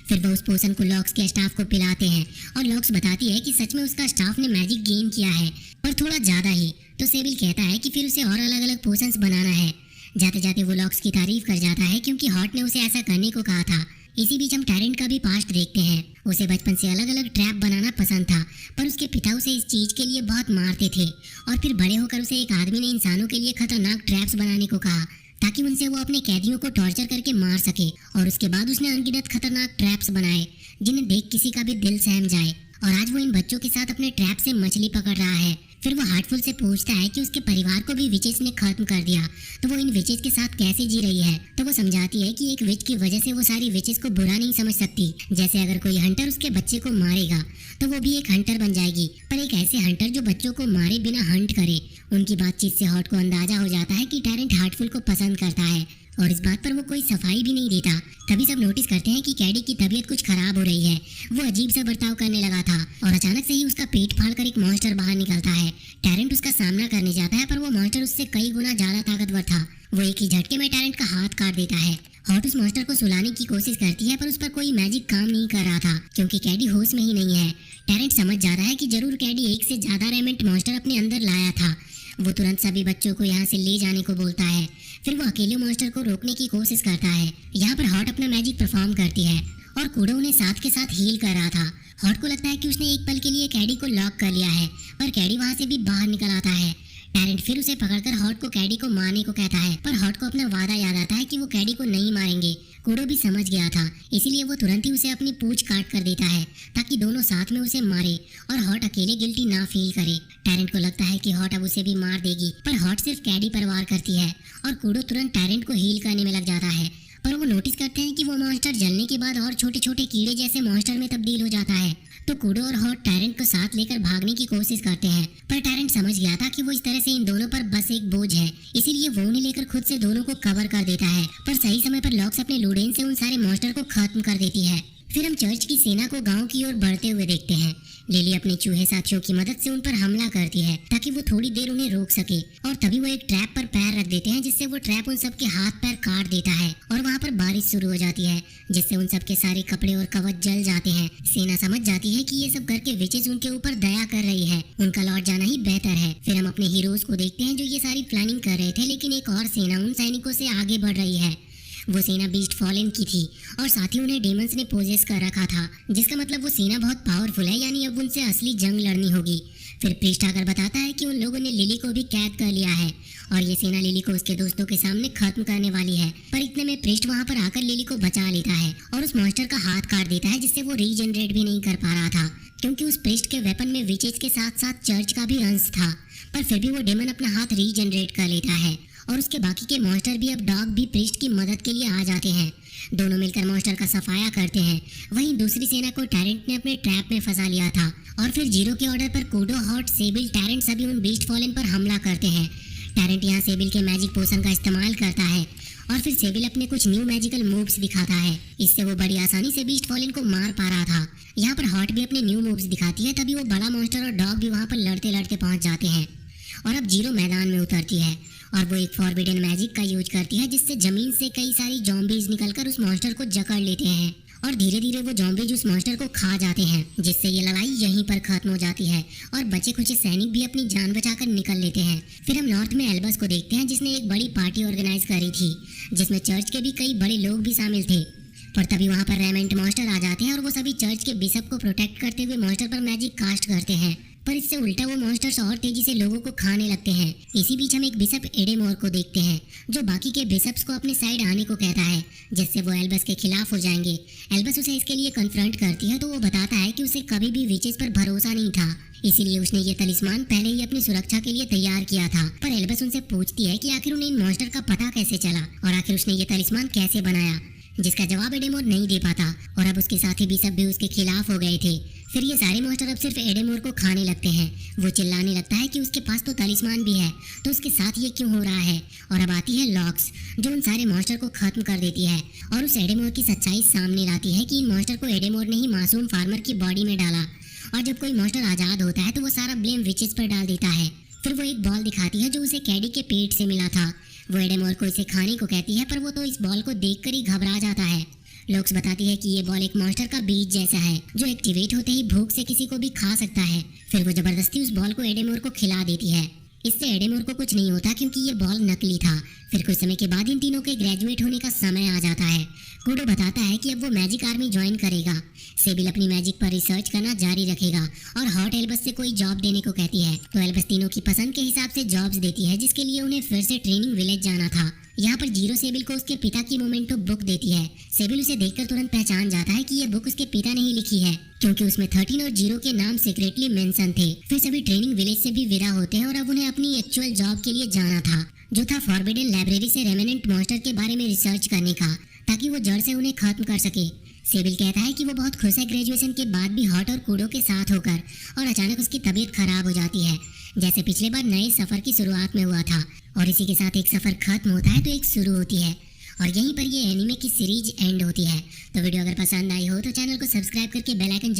फिर वो उस पोशन को लॉक्स के स्टाफ को पिलाते हैं, और लॉक्स बताती है कि सच में उसका स्टाफ ने मैजिक गेन किया है, और थोड़ा ज्यादा ही। तो सेबिल कहता है कि फिर उसे और अलग अलग पोशंस बनाना है। जाते जाते वो लॉक्स की तारीफ कर जाता है क्योंकि हॉट ने उसे ऐसा करने को कहा था। इसी बीच हम टैरेंट का भी पास्ट देखते हैं। उसे बचपन से अलग अलग ट्रैप बनाना पसंद था, पर उसके पिता उसे इस चीज के लिए बहुत मारते थे, और फिर बड़े होकर उसे एक आदमी ने इंसानों के लिए खतरनाक ट्रैप्स बनाने को कहा ताकि उनसे वो अपने कैदियों को टॉर्चर करके मार सके। और उसके बाद उसने अनगिनत खतरनाक ट्रैप्स बनाए जिन्हें देख किसी का भी दिल सहम जाए। और आज वो इन बच्चों के साथ अपने ट्रैप से मछली पकड़ रहा है। फिर वो हार्टफुल से पूछता है कि उसके परिवार को भी विचेस ने खत्म कर दिया, तो वो इन विचेस के साथ कैसे जी रही है। तो वो समझाती है कि एक विच की वजह से वो सारी विचेस को बुरा नहीं समझ सकती। जैसे अगर कोई हंटर उसके बच्चे को मारेगा तो वो भी एक हंटर बन जाएगी, पर एक ऐसे हंटर जो बच्चों को मारे बिना हंट करे। उनकी बातचीत से हॉट को अंदाजा हो जाता है कि टैरेंट हार्टफुल को पसंद करता है और इस बात पर वो कोई सफाई भी नहीं देता। तभी सब नोटिस करते हैं कि कैडी की तबीयत कुछ खराब हो रही है। वो अजीब सा बर्ताव करने लगा था और अचानक से ही उसका पेट फाड़कर एक मॉन्स्टर बाहर निकलता है। टैरेंट उसका सामना करने जाता है पर वो मॉन्स्टर उससे कई गुना ज्यादा ताकतवर था। वो एक ही झटके में टैरेंट का हाथ काट देता है। हॉट उस मॉन्स्टर को सुलाने की कोशिश करती है पर उस पर कोई मैजिक काम नहीं कर रहा था क्योंकि कैडी होश में ही नहीं है। टैरेंट समझ जा रहा है कि जरूर कैडी एक से ज्यादा रेमेंट मॉन्स्टर अपने अंदर लाया था। वो तुरंत सभी बच्चों को यहाँ से ले जाने को बोलता है। फिर वो अकेले मॉन्स्टर को रोकने की कोशिश करता है। यहाँ पर हॉट अपना मैजिक परफॉर्म करती है और कूडो उन्हें साथ के साथ हील कर रहा था। हॉट को लगता है कि उसने एक पल के लिए कैडी को लॉक कर लिया है, पर कैडी वहाँ से भी बाहर निकल आता है। टैरेंट फिर उसे पकड़कर हॉट को कैडी को मारने को कहता है, पर हॉट को अपना वादा याद आता है कि वो कैडी को नहीं मारेंगे। कूडो भी समझ गया था, इसीलिए वो तुरंत ही उसे अपनी पूंछ काट कर देता है ताकि दोनों साथ में उसे मारे और हॉट अकेले गिल्टी ना फील करे। टैरेंट को लगता है कि हॉट अब उसे भी मार देगी, पर हॉट सिर्फ कैडी पर वार करती है और कूडो तुरंत टैरेंट को हील करने में लग जाता है। पर वो नोटिस करते हैं कि वो मॉन्स्टर जलने के बाद और छोटे छोटे कीड़े जैसे मॉन्स्टर में तब्दील हो जाता है। तो कूडो और हॉट टैरेंट को साथ लेकर भागने की कोशिश करते हैं, पर टैरेंट समझ गया था कि वो इस तरह से इन दोनों पर बस एक बोझ है, इसीलिए वो उन्हें लेकर खुद से दोनों को कवर कर देता है। पर सही समय पर लॉक्स अपने लूडेन से उन सारे मॉन्स्टर को खत्म कर देती है। फिर हम चर्च की सेना को गांव की ओर बढ़ते हुए देखते हैं। लिली अपने चूहे साथियों की मदद से उन पर हमला करती है ताकि वो थोड़ी देर उन्हें रोक सके और तभी वो एक ट्रैप पर पैर रख देते हैं जिससे वो ट्रैप उन सब के हाथ पैर काट देता है और वहाँ पर बारिश शुरू हो जाती है जिससे उन सब के सारे कपड़े और कवच जल जाते हैं। सेना समझ जाती है कि ये सब करके विचेस उनके ऊपर दया कर रही है, उनका लौट जाना ही बेहतर है। फिर हम अपने हीरोज को देखते हैं जो ये सारी प्लानिंग कर रहे थे, लेकिन एक और सेना उन सैनिकों से आगे बढ़ रही है। वो सेना बीस्ट फॉलन की थी और साथ ही उन्हें डेमंस ने पोजेस कर रखा था, जिसका मतलब वो सेना बहुत पावरफुल है, यानी अब उनसे असली जंग लड़नी होगी। फिर प्रीस्ट आकर बताता है कि उन लोगों ने लिली को भी कैद कर लिया है और ये सेना लिली को उसके दोस्तों के सामने खत्म करने वाली है। पर इतने में प्रीस्ट वहाँ पर आकर लिली को बचा लेता है और उस मॉन्स्टर का हाथ काट देता है जिससे वो रीजनरेट भी नहीं कर पा रहा था क्योंकि उस प्रीस्ट के वेपन में विचेस के साथ साथ चर्च का भी अंश था। पर फिर भी वो डेमन अपना हाथ रीजनरेट कर लेता है और उसके बाकी के मॉन्स्टर भी अब डॉग भी प्रीस्ट की मदद के लिए आ जाते हैं। दोनों मिलकर मॉन्स्टर का सफाया करते हैं। वहीं दूसरी सेना को टैरेंट ने अपने ट्रैप में फंसा लिया था और फिर जीरो के ऑर्डर पर कूडो, हॉट, सेबिल, टैरेंट सभी उन बीस्ट फॉलन पर हमला करते हैं। टैरेंट यहाँ सेबिल के मैजिक पोशन का इस्तेमाल करता है और फिर सेबिल अपने कुछ न्यू मैजिकल मूव्स दिखाता है। इससे वो बड़ी आसानी से बीस्ट फॉलन को मार पा रहा था। यहाँ पर हॉट भी अपने न्यू मूव्स दिखाती है, तभी वो बड़ा मॉन्स्टर और डॉग भी वहाँ पर लड़ते लड़ते पहुँच जाते हैं और अब जीरो मैदान में उतरती है और वो एक फॉरबिडन मैजिक का यूज करती है जिससे जमीन से कई सारी जॉम्बीज निकलकर उस मॉन्स्टर को जकड़ लेते हैं और धीरे धीरे वो जॉम्बीज उस मॉन्स्टर को खा जाते हैं, जिससे ये लड़ाई यहीं पर खत्म हो जाती है और बचे खुचे सैनिक भी अपनी जान बचाकर निकल लेते हैं। फिर हम नॉर्थ में एल्बस को देखते हैं जिसने एक बड़ी पार्टी ऑर्गेनाइज करी थी जिसमें चर्च के भी कई बड़े लोग भी शामिल थे। पर तभी वहाँ पर रेमेंट मॉन्स्टर आ जाते हैं और वो सभी चर्च के बिशप को प्रोटेक्ट करते हुए मॉन्स्टर पर मैजिक कास्ट करते हैं, पर इससे उल्टा वो मॉन्स्टर्स और तेजी से लोगों को खाने लगते हैं। इसी बीच हम एक बिशप एडेमोर को देखते हैं जो बाकी के बिशप्स को अपने साइड आने को कहता है जिससे वो एल्बस के खिलाफ हो जाएंगे। एल्बस उसे इसके लिए कन्फ्रंट करती है तो वो बताता है कि उसे कभी भी विचेस पर भरोसा नहीं था, इसीलिए उसने ये तलिस्मान पहले ही अपनी सुरक्षा के लिए तैयार किया था। पर एल्बस उनसे पूछती है कि आखिर उन्हें इन मॉन्स्टर का पता कैसे चला और आखिर उसने ये तलिस्मान कैसे बनाया, जिसका जवाब एडेमोर नहीं दे पाता और अब उसके साथी बिशप भी उसके खिलाफ हो गए थे। फिर ये सारे मॉन्स्टर अब सिर्फ एडेमोर को खाने लगते हैं। वो चिल्लाने लगता है कि उसके पास तो तलिस्मान भी है, तो उसके साथ ये क्यों हो रहा है। और अब आती है लॉक्स जो उन सारे मॉन्स्टर को खत्म कर देती है और उस एडेमोर की सच्चाई सामने लाती है कि इन मॉन्स्टर को एडेमोर ने ही मासूम फार्मर की बॉडी में डाला और जब कोई मॉन्स्टर आज़ाद होता है तो वो सारा ब्लेम विचेस पर डाल देता है। फिर वो एक बॉल दिखाती है जो उसे कैडी के पेट से मिला था। वो एडेमोर को इसे खाने को कहती है पर वो तो इस बॉल को देखकर ही घबरा जाता है। लॉक्स बताती है कि ये बॉल एक मॉन्स्टर का बीज जैसा है जो एक्टिवेट होते ही भूख से किसी को भी खा सकता है। फिर वो जबरदस्ती उस बॉल को एडेमोर को खिला देती है। इससे एडेमोर को कुछ नहीं होता क्योंकि ये बॉल नकली था। फिर कुछ समय के बाद इन तीनों के ग्रेजुएट होने का समय आ जाता है। कूडो बताता है कि अब वो मैजिक आर्मी ज्वाइन करेगा। सेबिल अपनी मैजिक पर रिसर्च करना जारी रखेगा और हॉट एल्बस से कोई जॉब देने को कहती है तो एल्बस तीनों की पसंद के हिसाब से जॉब्स देती है जिसके लिए उन्हें फिर से ट्रेनिंग विलेज जाना था। यहाँ पर जीरो सेबिल को उसके पिता की मोमेंटो बुक देती है। सेबिल उसे देखकर तुरंत पहचान जाता है कि यह बुक उसके पिता ने ही लिखी है, क्योंकि उसमें 13 और जीरो के नाम सीक्रेटली मेंशन थे। फिर सभी ट्रेनिंग विलेज से भी विदा होते हैं और अब उन्हें अपनी एक्चुअल जॉब के लिए जाना था, जो था फॉरबिडन लाइब्रेरी से रेमिनेंट मॉन्स्टर के बारे में रिसर्च करने का, ताकि वो जड़ से उन्हें खत्म कर सके। सेबिल कहता है कि वो बहुत खुश है ग्रेजुएशन के बाद भी हॉट और कूडो के साथ होकर, और अचानक उसकी तबीयत खराब हो जाती है, जैसे पिछले बार नए सफर की शुरुआत में हुआ था। और इसी के साथ एक सफर खत्म होता है तो एक शुरू होती है, और यहीं पर ये एनीमे की सीरीज एंड होती है। तो वीडियो अगर पसंद आई हो तो चैनल को सब्सक्राइब करके बेल आइकन